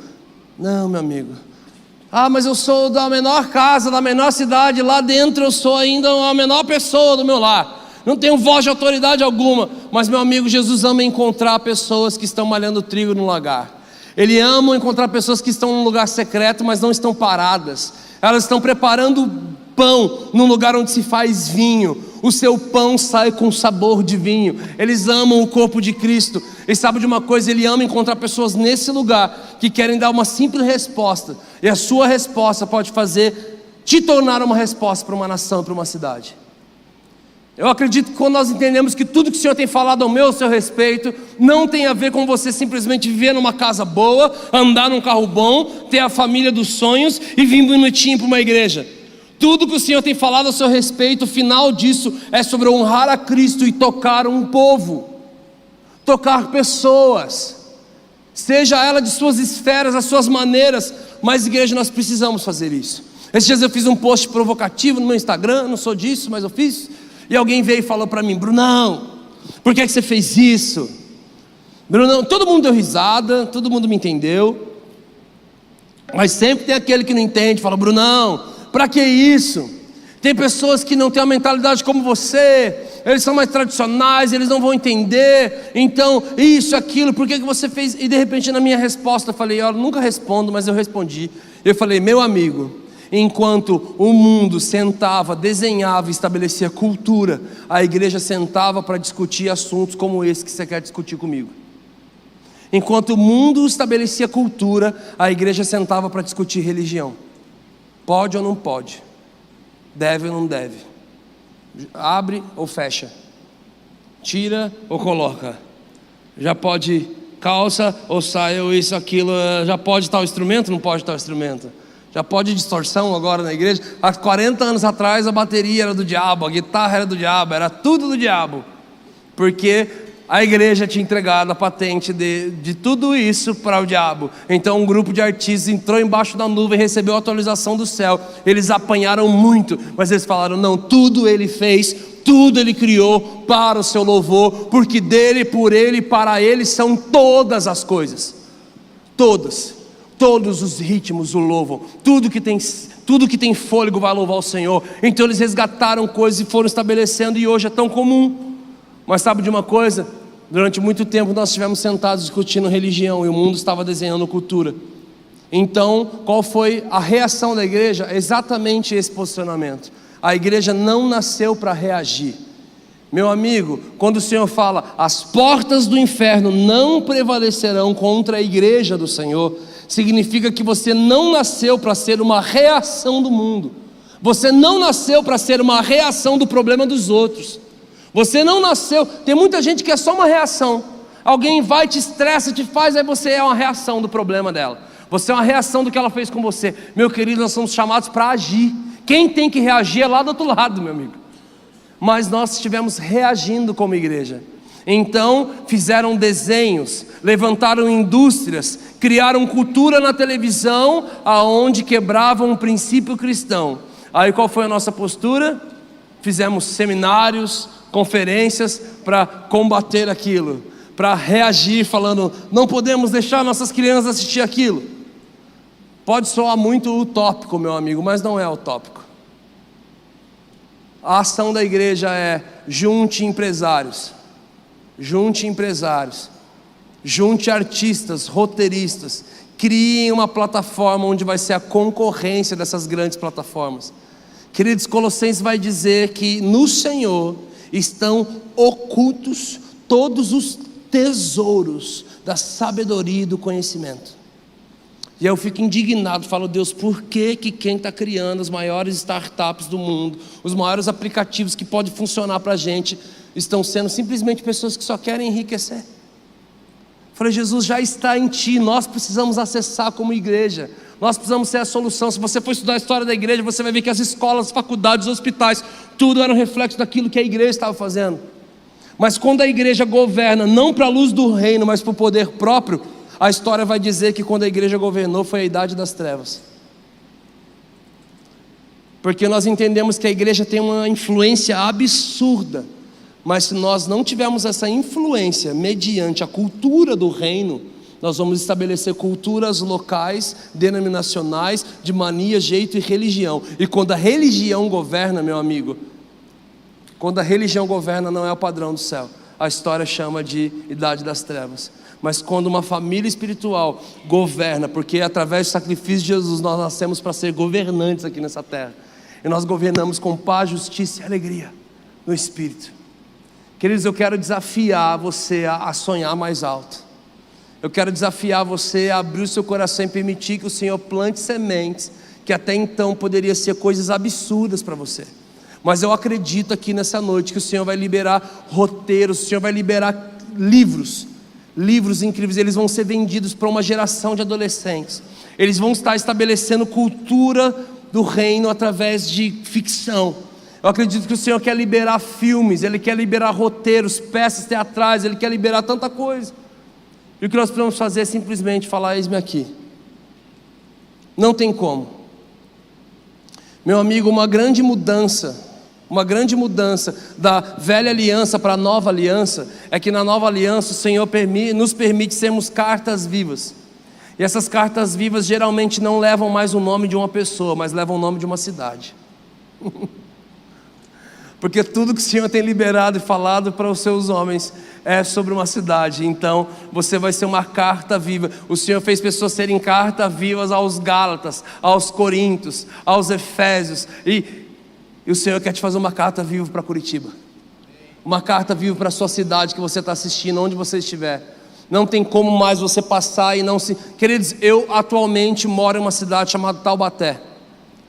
Ah, mas eu sou da menor casa, da menor cidade, lá dentro eu sou ainda a menor pessoa do meu lar, não tenho voz de autoridade alguma. Mas meu amigo, Jesus ama encontrar pessoas que estão malhando trigo no lagar. Ele ama encontrar pessoas que estão num lugar secreto, mas não estão paradas. Elas estão preparando pão num lugar onde se faz vinho. O seu pão sai com sabor de vinho. Eles amam o corpo de Cristo. E sabe de uma coisa? Ele ama encontrar pessoas nesse lugar que querem dar uma simples resposta. E a sua resposta pode te tornar uma resposta para uma nação, para uma cidade. Eu acredito que quando nós entendemos que tudo que o Senhor tem falado ao seu respeito não tem a ver com você simplesmente viver numa casa boa, andar num carro bom, ter a família dos sonhos e vir bonitinho para uma igreja. Tudo que o Senhor tem falado ao seu respeito, o final disso é sobre honrar a Cristo e tocar um povo, tocar pessoas, seja ela de suas esferas, as suas maneiras. Mas igreja, nós precisamos fazer isso. Esses dias eu fiz um post provocativo no meu Instagram, não sou disso, mas eu fiz. E alguém veio e falou para mim, Brunão, por que você fez isso? Brunão, todo mundo deu risada, todo mundo me entendeu. Mas sempre tem aquele que não entende, fala, Brunão, para que isso? Tem pessoas que não têm a mentalidade como você, eles são mais tradicionais, eles não vão entender, então isso, aquilo, por que você fez? E de repente na minha resposta eu falei, eu nunca respondo, mas eu respondi. Eu falei, meu amigo, enquanto o mundo sentava, desenhava e estabelecia cultura, a igreja sentava para discutir assuntos como esse que você quer discutir comigo. Enquanto o mundo estabelecia cultura, a igreja sentava para discutir religião. Pode ou não pode? Deve ou não deve? Abre ou fecha? Tira ou coloca? Já pode calça ou saia ou isso, aquilo? Já pode tal instrumento? Não pode tal instrumento? Já pode distorção agora na igreja? Há 40 anos atrás a bateria era do diabo, a guitarra era do diabo, era tudo do diabo. Porque a igreja tinha entregado a patente de tudo isso para o diabo. Então um grupo de artistas entrou embaixo da nuvem e recebeu a atualização do céu. Eles apanharam muito, mas eles falaram, não, tudo ele fez, tudo ele criou para o seu louvor, porque dele, por ele, para ele são todas as coisas. Todos os ritmos o louvam, tudo que tem fôlego vai louvar o Senhor. Então eles resgataram coisas e foram estabelecendo, e hoje é tão comum. Mas sabe de uma coisa? Durante muito tempo nós estivemos sentados discutindo religião e o mundo estava desenhando cultura. Então qual foi a reação da igreja? Exatamente esse posicionamento. A igreja não nasceu para reagir. Meu amigo, quando o Senhor fala, as portas do inferno não prevalecerão contra a igreja do Senhor, significa que você não nasceu para ser uma reação do mundo. Você não nasceu para ser uma reação do problema dos outros. Você não nasceu, tem muita gente que é só uma reação. Alguém vai, te estressa, te faz, aí você é uma reação do problema dela. Você é uma reação do que ela fez com você. Meu querido, nós somos chamados para agir. Quem tem que reagir é lá do outro lado, meu amigo. Mas nós estivemos reagindo como igreja. Então fizeram desenhos, levantaram indústrias, criaram cultura na televisão, aonde quebravam o princípio cristão, Aí qual foi a nossa postura? Fizemos seminários, conferências para combater aquilo, para reagir falando, não podemos deixar nossas crianças assistir aquilo. Pode soar muito utópico, meu amigo, mas não é utópico. A ação da igreja é junte empresários, junte artistas, roteiristas, criem uma plataforma onde vai ser a concorrência dessas grandes plataformas. Queridos, Colossenses vai dizer que no Senhor estão ocultos todos os tesouros da sabedoria e do conhecimento. E aí eu fico indignado, falo, Deus, por que quem está criando as maiores startups do mundo, os maiores aplicativos que podem funcionar para a gente, estão sendo simplesmente pessoas que só querem enriquecer? Falei, Jesus, já está em ti, nós precisamos acessar como igreja, nós precisamos ser a solução. Se você for estudar a história da igreja, você vai ver que as escolas, faculdades, hospitais, tudo era um reflexo daquilo que a igreja estava fazendo. Mas quando a igreja governa, não para a luz do reino, mas para o poder próprio, a história vai dizer que quando a igreja governou foi a idade das trevas. Porque nós entendemos que a igreja tem uma influência absurda, mas se nós não tivermos essa influência mediante a cultura do reino, nós vamos estabelecer culturas locais, denominacionais, de mania, jeito e religião. E quando a religião governa, meu amigo, quando a religião governa, não é o padrão do céu. A história chama de idade das trevas. Mas quando uma família espiritual governa, porque através do sacrifício de Jesus nós nascemos para ser governantes aqui nessa terra, e nós governamos com paz, justiça e alegria no Espírito. Queridos, eu quero desafiar você a sonhar mais alto. Eu quero desafiar você a abrir o seu coração e permitir que o Senhor plante sementes que até então poderiam ser coisas absurdas para você. Mas eu acredito aqui nessa noite que o Senhor vai liberar roteiros, o Senhor vai liberar livros incríveis. Eles vão ser vendidos para uma geração de adolescentes. Eles vão estar estabelecendo cultura do reino através de ficção. Eu acredito que o Senhor quer liberar filmes, Ele quer liberar roteiros, peças teatrais, Ele quer liberar tanta coisa. E o que nós precisamos fazer é simplesmente falar, eis-me aqui. Não tem como. Meu amigo, uma grande mudança da velha aliança para a nova aliança, é que na nova aliança o Senhor nos permite sermos cartas vivas. E essas cartas vivas geralmente não levam mais o nome de uma pessoa, mas levam o nome de uma cidade. Porque tudo que o Senhor tem liberado e falado para os seus homens é sobre uma cidade. Então você vai ser uma carta viva. O Senhor fez pessoas serem cartas vivas aos Gálatas, aos Coríntios, aos Efésios. E o Senhor quer te fazer uma carta viva para Curitiba. Uma carta viva para a sua cidade que você está assistindo, onde você estiver. Não tem como mais você passar e não se... Queridos, eu atualmente moro em uma cidade chamada Taubaté,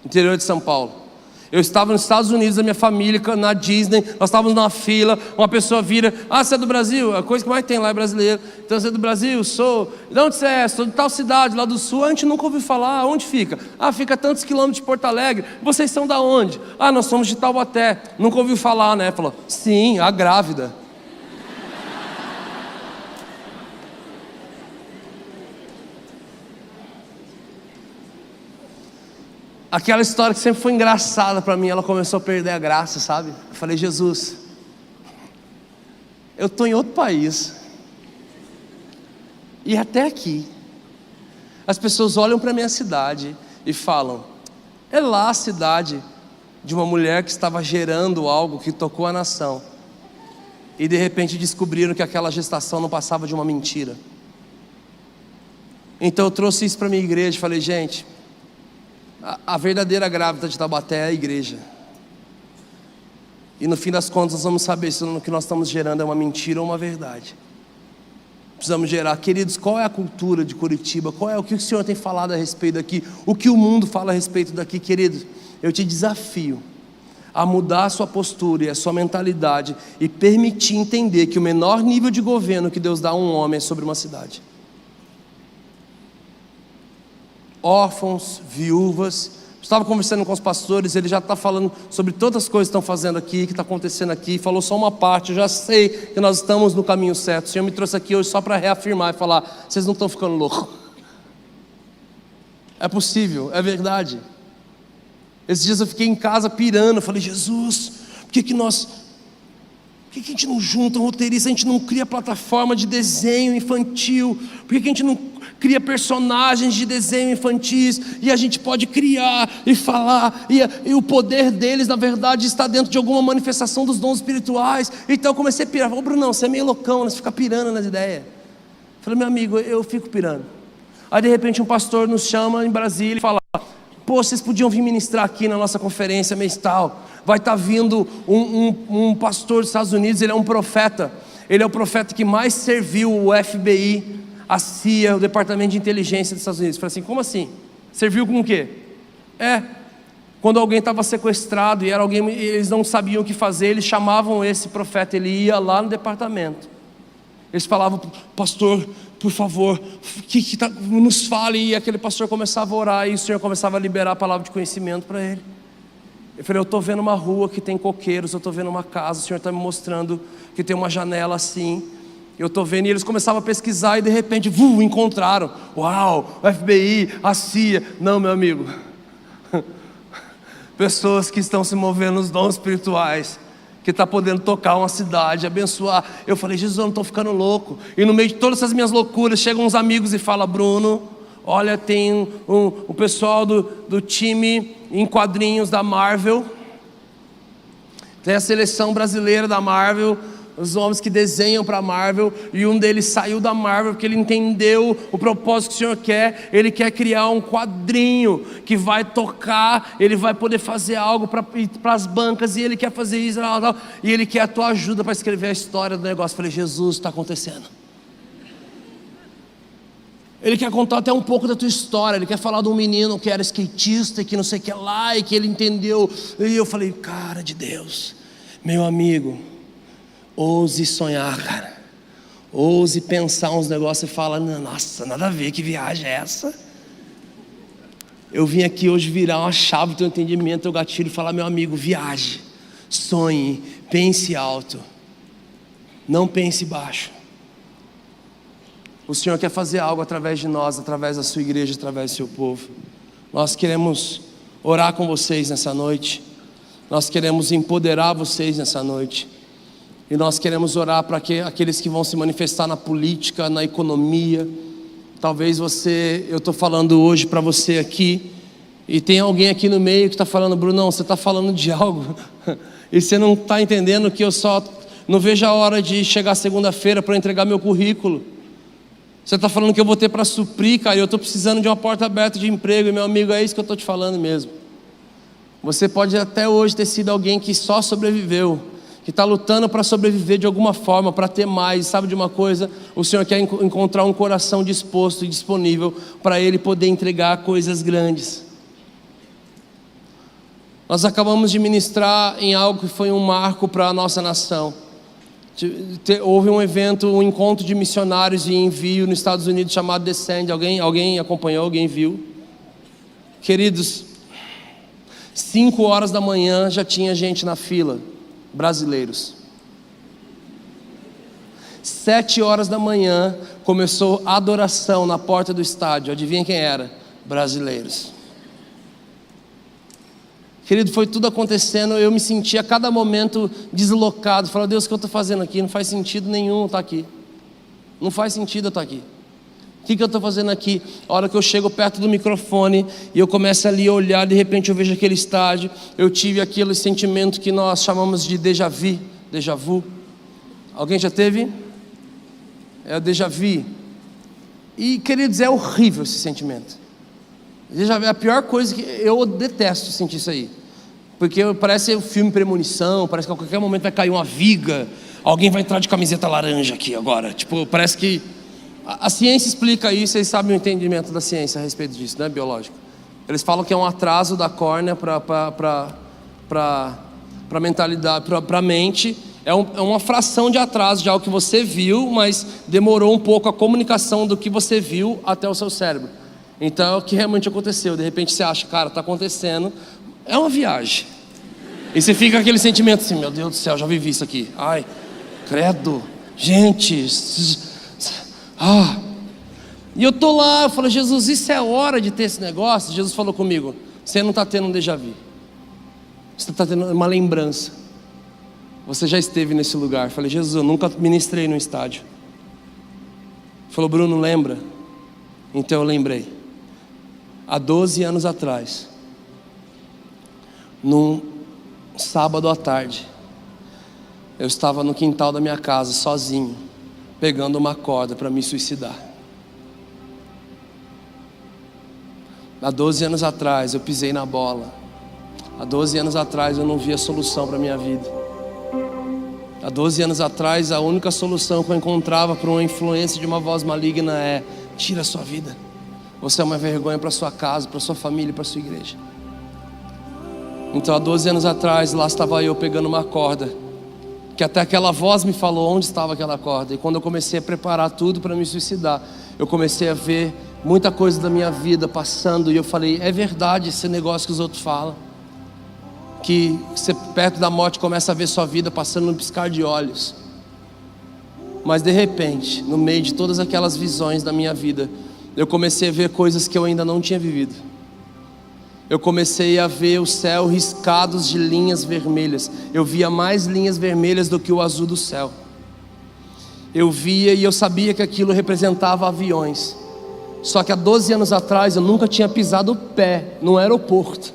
interior de São Paulo. Eu estava nos Estados Unidos, a minha família, na Disney, nós estávamos numa fila, uma pessoa vira, você é do Brasil? A coisa que mais tem lá é brasileiro. Então você é do Brasil? Sou. De onde você é? Sou de tal cidade, lá do sul. A gente nunca ouviu falar. Onde fica? Fica a tantos quilômetros de Porto Alegre. Vocês são da onde? Nós somos de Taubaté. Nunca ouviu falar, né? Falou, sim, a grávida. Aquela história que sempre foi engraçada para mim, ela começou a perder a graça, sabe? Eu falei, Jesus, eu estou em outro país, e até aqui, as pessoas olham para a minha cidade e falam, é lá a cidade de uma mulher que estava gerando algo que tocou a nação, e de repente descobriram que aquela gestação não passava de uma mentira. Então eu trouxe isso para a minha igreja e falei, gente, a verdadeira grávida de Taubaté é a igreja. E no fim das contas nós vamos saber se o que nós estamos gerando é uma mentira ou uma verdade. Precisamos gerar, queridos, qual é a cultura de Curitiba? Qual é o que o Senhor tem falado a respeito daqui? O que o mundo fala a respeito daqui, queridos? Eu te desafio a mudar a sua postura e a sua mentalidade e permitir entender que o menor nível de governo que Deus dá a um homem é sobre uma cidade. Órfãos, viúvas. Estava conversando com os pastores, ele já está falando sobre todas as coisas que estão fazendo aqui, que está acontecendo aqui, falou só uma parte. Eu já sei que nós estamos no caminho certo. O Senhor me trouxe aqui hoje só para reafirmar e falar, vocês não estão ficando loucos. É possível, é verdade. Esses dias eu fiquei em casa pirando, eu falei, Jesus, por que a gente não junta um roteirista, a gente não cria plataforma de desenho infantil? Por que a gente não cria personagens de desenho infantis e a gente pode criar e falar, e o poder deles na verdade está dentro de alguma manifestação dos dons espirituais? Então eu comecei a pirar. Falei, Brunão, você é meio loucão, né? Você fica pirando nas ideias. Falei, meu amigo, eu fico pirando. Aí de repente um pastor nos chama em Brasília e fala, pô, vocês podiam vir ministrar aqui na nossa conferência mensal. Vai estar vindo um pastor dos Estados Unidos, ele é um profeta. Ele é o profeta que mais serviu o FBI, a CIA, o Departamento de Inteligência dos Estados Unidos. Eu falei assim, como assim? Serviu com o quê? Quando alguém estava sequestrado e era alguém, eles não sabiam o que fazer, eles chamavam esse profeta, ele ia lá no departamento. Eles falavam, pastor, por favor, nos fale. E aquele pastor começava a orar e o Senhor começava a liberar a palavra de conhecimento para ele. Eu falei, eu estou vendo uma rua que tem coqueiros, eu estou vendo uma casa, o Senhor está me mostrando que tem uma janela assim. Eu estou vendo, e eles começavam a pesquisar e de repente, encontraram. Uau, o FBI, a CIA. Não, meu amigo. Pessoas que estão se movendo nos dons espirituais, que está podendo tocar uma cidade, abençoar. Eu falei, Jesus, eu não estou ficando louco. E no meio de todas essas minhas loucuras, chegam uns amigos e falam, Bruno, olha, tem o pessoal do time em quadrinhos da Marvel, tem a seleção brasileira da Marvel, os homens que desenham para a Marvel, e um deles saiu da Marvel porque ele entendeu o propósito que o Senhor quer. Ele quer criar um quadrinho que vai tocar, ele vai poder fazer algo para as bancas, e ele quer fazer isso, e ele quer a tua ajuda para escrever a história do negócio. Eu falei, Jesus, está acontecendo. Ele quer contar até um pouco da tua história. Ele quer falar de um menino que era skatista, que não sei o que lá, e que ele entendeu. E eu falei, cara de Deus, meu amigo, ouse sonhar, cara. Ouse pensar uns negócios e fala, nossa, nada a ver, que viagem é essa? Eu vim aqui hoje virar uma chave do teu entendimento, teu gatilho, e falar, meu amigo, viaje, sonhe, pense alto, não pense baixo. O Senhor quer fazer algo através de nós, através da sua igreja, através do seu povo. Nós queremos orar com vocês nessa noite. Nós queremos empoderar vocês nessa noite. E nós queremos orar para aqueles que vão se manifestar na política, na economia. Talvez eu estou falando hoje para você aqui, e tem alguém aqui no meio que está falando, Brunão, você está falando de algo, e você não está entendendo que eu só não vejo a hora de chegar segunda-feira para entregar meu currículo. Você está falando que eu vou ter para suprir, cara, eu estou precisando de uma porta aberta de emprego, e meu amigo, é isso que eu estou te falando mesmo. Você pode até hoje ter sido alguém que só sobreviveu, que está lutando para sobreviver de alguma forma, para ter mais. Sabe de uma coisa? O Senhor quer encontrar um coração disposto e disponível para Ele poder entregar coisas grandes. Nós acabamos de ministrar em algo que foi um marco para a nossa nação. Houve um evento, um encontro de missionários e envio nos Estados Unidos chamado Descend. Alguém acompanhou? Alguém viu? Queridos, 5 horas da manhã já tinha gente na fila, brasileiros. 7 horas da manhã começou a adoração na porta do estádio. Adivinha quem era? Brasileiros. Querido, foi tudo acontecendo, eu me sentia a cada momento deslocado. Falei, Deus, o que eu estou fazendo aqui? Não faz sentido nenhum estar aqui. Não faz sentido eu estar aqui. O que eu estou fazendo aqui? A hora que eu chego perto do microfone e eu começo ali a olhar, de repente eu vejo aquele estádio. Eu tive aquele sentimento que nós chamamos de déjà vu. Alguém já teve? É o déjà vu. E, queridos, é horrível esse sentimento. Déjà vu é a pior coisa que eu detesto sentir isso aí. Porque parece um filme premonição, parece que a qualquer momento vai cair uma viga, alguém vai entrar de camiseta laranja aqui agora. Tipo, parece que a ciência explica isso, vocês sabem o entendimento da ciência a respeito disso, né, biológico. Eles falam que é um atraso da córnea para a mentalidade, para a mente. É uma fração de atraso de algo que você viu, mas demorou um pouco a comunicação do que você viu até o seu cérebro. Então é o que realmente aconteceu. De repente você acha, cara, está acontecendo. É uma viagem. E você fica com aquele sentimento assim, meu Deus do céu, já vivi isso aqui. Ai, credo, gente. E eu tô lá, eu falo, Jesus, isso é hora de ter esse negócio? Jesus falou comigo, você não está tendo um déjà vu. Você está tendo uma lembrança. Você já esteve nesse lugar. Eu falei: Jesus, eu nunca ministrei no estádio. Ele falou: Bruno, lembra? Então eu lembrei. Há 12 anos atrás, num sábado à tarde, eu estava no quintal da minha casa, sozinho, pegando uma corda para me suicidar. Há 12 anos atrás eu pisei na bola. Há 12 anos atrás eu não via solução para a minha vida. Há 12 anos atrás a única solução que eu encontrava para uma influência de uma voz maligna é: tira a sua vida. Você é uma vergonha para sua casa, para sua família, para sua igreja. Então há 12 anos atrás, lá estava eu pegando uma corda, que até aquela voz me falou onde estava aquela corda. E quando eu comecei a preparar tudo para me suicidar, eu comecei a ver muita coisa da minha vida passando. E eu falei: é verdade esse negócio que os outros falam, que você perto da morte começa a ver sua vida passando num piscar de olhos. Mas de repente, no meio de todas aquelas visões da minha vida, eu comecei a ver coisas que eu ainda não tinha vivido. Eu comecei a ver o céu riscados de linhas vermelhas. Eu via mais linhas vermelhas do que o azul do céu. Eu via e eu sabia que aquilo representava aviões. Só que há 12 anos atrás eu nunca tinha pisado o pé no aeroporto.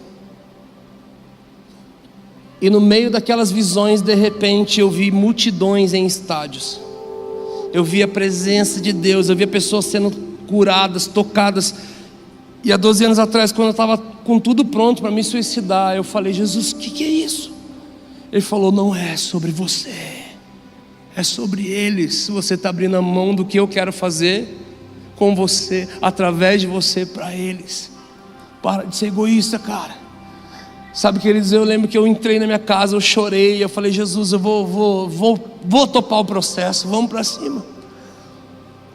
E no meio daquelas visões, de repente, eu vi multidões em estádios. Eu vi a presença de Deus, eu via pessoas sendo curadas, tocadas. E há 12 anos atrás, quando eu estava com tudo pronto para me suicidar, eu falei: Jesus, o que é isso? Ele falou: não é sobre você, é sobre eles. Você está abrindo a mão do que eu quero fazer com você, através de você, para eles. Para de ser egoísta, cara. Sabe, queridos, eu lembro que eu entrei na minha casa, eu chorei, eu falei: Jesus, eu vou topar o processo, vamos para cima.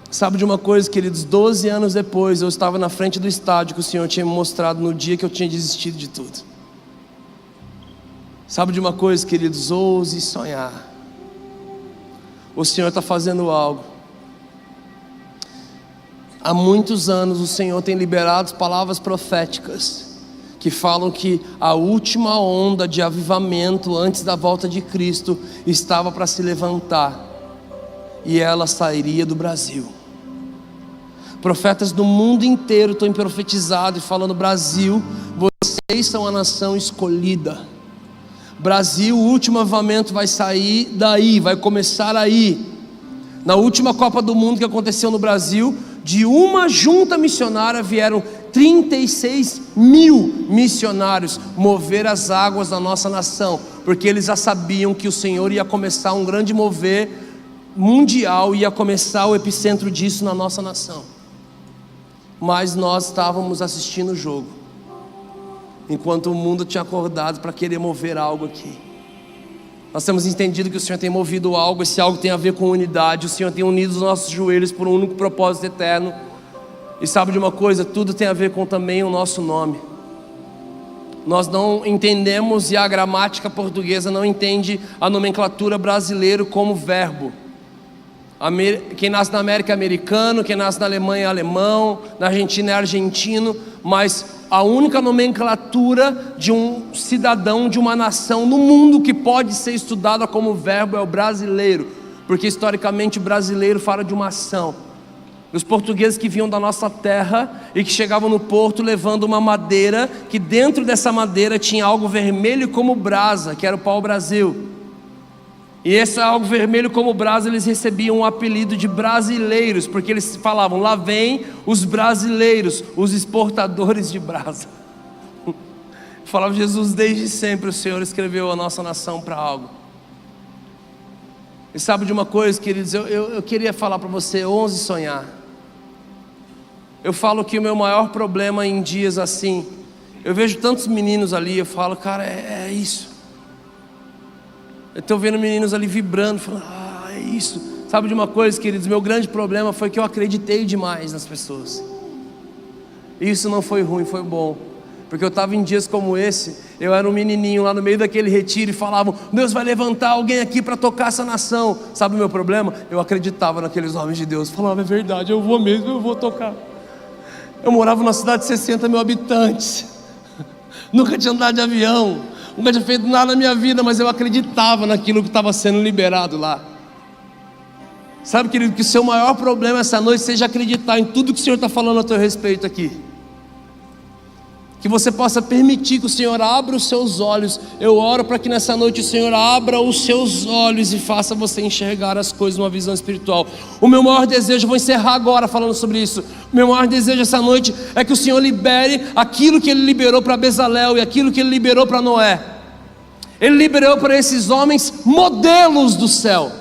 Sabe de uma coisa, queridos, 12 anos depois, eu estava na frente do estádio que o Senhor tinha me mostrado no dia que eu tinha desistido de tudo. Sabe de uma coisa, queridos, ouse sonhar. O Senhor está fazendo algo. Há muitos anos o Senhor tem liberado palavras proféticas que falam que a última onda de avivamento antes da volta de Cristo estava para se levantar, e ela sairia do Brasil. Profetas do mundo inteiro têm profetizado e falando: Brasil, vocês são a nação escolhida. Brasil, o último avivamento vai sair daí, vai começar aí. Na última Copa do Mundo que aconteceu no Brasil, de uma junta missionária vieram 36 mil missionários mover as águas da nossa nação, porque eles já sabiam que o Senhor ia começar um grande mover mundial, ia começar o epicentro disso na nossa nação. Mas nós estávamos assistindo o jogo, enquanto o mundo tinha acordado para querer mover algo aqui. Nós temos entendido que o Senhor tem movido algo. Esse algo tem a ver com unidade. O Senhor tem unido os nossos joelhos por um único propósito eterno. E sabe de uma coisa? Tudo tem a ver com também o nosso nome. Nós não entendemos, e a gramática portuguesa não entende a nomenclatura brasileira como verbo. Quem nasce na América é americano, quem nasce na Alemanha é alemão, na Argentina é argentino. Mas a única nomenclatura de um cidadão, de uma nação no mundo que pode ser estudada como verbo é o brasileiro, porque historicamente o brasileiro fala de uma ação. Os portugueses que vinham da nossa terra e que chegavam no porto levando uma madeira, que dentro dessa madeira tinha algo vermelho como brasa, que era o pau-brasil. E esse algo vermelho como brasa, eles recebiam o apelido de brasileiros, porque eles falavam: lá vem os brasileiros, os exportadores de brasa. Falava: Jesus, desde sempre o Senhor escreveu a nossa nação para algo. E sabe de uma coisa, queridos, eu queria falar para você: ouse sonhar. Eu falo que o meu maior problema em dias assim, eu vejo tantos meninos ali, eu falo: cara, é isso. Eu estou vendo meninos ali vibrando, falando: é isso. Sabe de uma coisa, queridos, meu grande problema foi que eu acreditei demais nas pessoas. Isso não foi ruim, foi bom. Porque eu estava em dias como esse, eu era um menininho lá no meio daquele retiro e falavam: Deus vai levantar alguém aqui para tocar essa nação. Sabe o meu problema? Eu acreditava naqueles homens de Deus, falava: é verdade, eu vou mesmo, eu vou tocar. Eu morava numa cidade de 60 mil habitantes, nunca tinha andado de avião. nunca tinha feito nada na minha vida, mas eu acreditava naquilo que estava sendo liberado lá. Sabe, querido, que o seu maior problema essa noite seja acreditar em tudo que o Senhor está falando a teu respeito aqui. Que você possa permitir que o Senhor abra os seus olhos. Eu oro para que nessa noite o Senhor abra os seus olhos e faça você enxergar as coisas numa visão espiritual. O meu maior desejo, eu vou encerrar agora falando sobre isso. O meu maior desejo essa noite é que o Senhor libere aquilo que Ele liberou para Bezalel e aquilo que Ele liberou para Noé. Ele liberou para esses homens modelos do céu.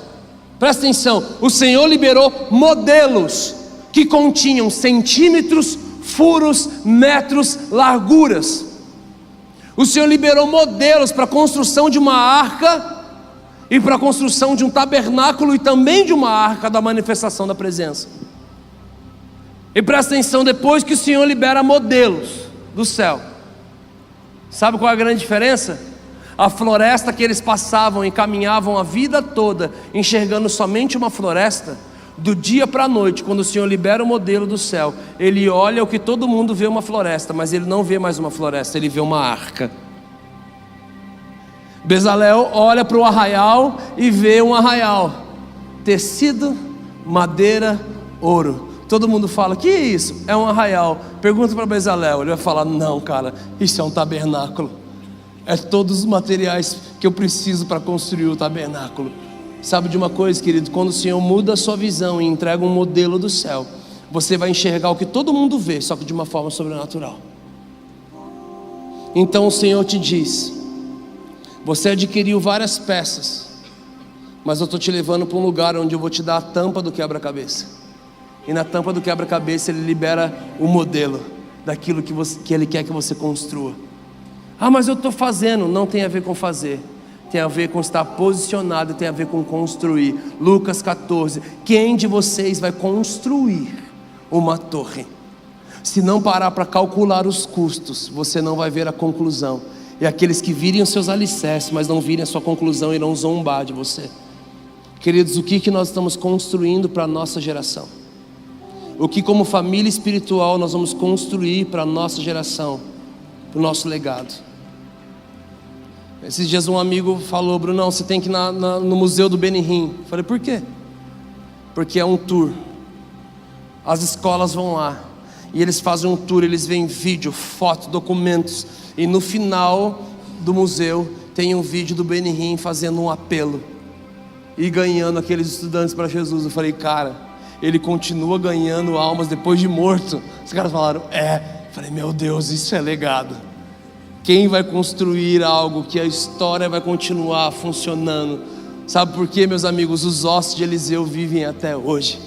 Presta atenção, o Senhor liberou modelos que continham centímetros, furos, metros, larguras. O Senhor liberou modelos para a construção de uma arca e para a construção de um tabernáculo e também de uma arca da manifestação da presença. E presta atenção, depois que o Senhor libera modelos do céu, sabe qual é a grande diferença? A floresta que eles passavam e caminhavam a vida toda enxergando somente uma floresta, do dia para a noite, quando o Senhor libera o modelo do céu, Ele olha o que todo mundo vê, uma floresta, mas Ele não vê mais uma floresta, Ele vê uma arca. Bezalel olha para o arraial e vê um arraial, tecido, madeira, ouro. Todo mundo fala, que é isso? É um arraial. Pergunta para Bezalel, ele vai falar, não cara, isso é um tabernáculo. É todos os materiais que eu preciso para construir o tabernáculo. Sabe de uma coisa, querido? Quando o Senhor muda a sua visão e entrega um modelo do céu, você vai enxergar o que todo mundo vê, só que de uma forma sobrenatural. Então o Senhor te diz, você adquiriu várias peças, mas eu estou te levando para um lugar onde eu vou te dar a tampa do quebra-cabeça. E na tampa do quebra-cabeça Ele libera o modelo daquilo que Ele quer que você construa. Ah, mas eu estou fazendo. Não tem a ver com fazer, tem a ver com estar posicionado, tem a ver com construir. Lucas 14, quem de vocês vai construir uma torre? Se não parar para calcular os custos, você não vai ver a conclusão. E aqueles que virem os seus alicerces, mas não virem a sua conclusão, irão zombar de você. Queridos, o que nós estamos construindo para a nossa geração? O que como família espiritual nós vamos construir para a nossa geração, para o nosso legado? Esses dias um amigo falou, Brunão, você tem que ir no museu do Benihim. Eu falei, por quê? Porque é um tour. As escolas vão lá e eles fazem um tour, eles veem vídeo, foto, documentos, e no final do museu tem um vídeo do Benihim fazendo um apelo e ganhando aqueles estudantes para Jesus. Eu falei, cara, ele continua ganhando almas depois de morto. Os caras falaram, é. Eu falei, meu Deus, isso é legado. Quem vai construir algo que a história vai continuar funcionando? Sabe por quê, meus amigos? Os ossos de Eliseu vivem até hoje.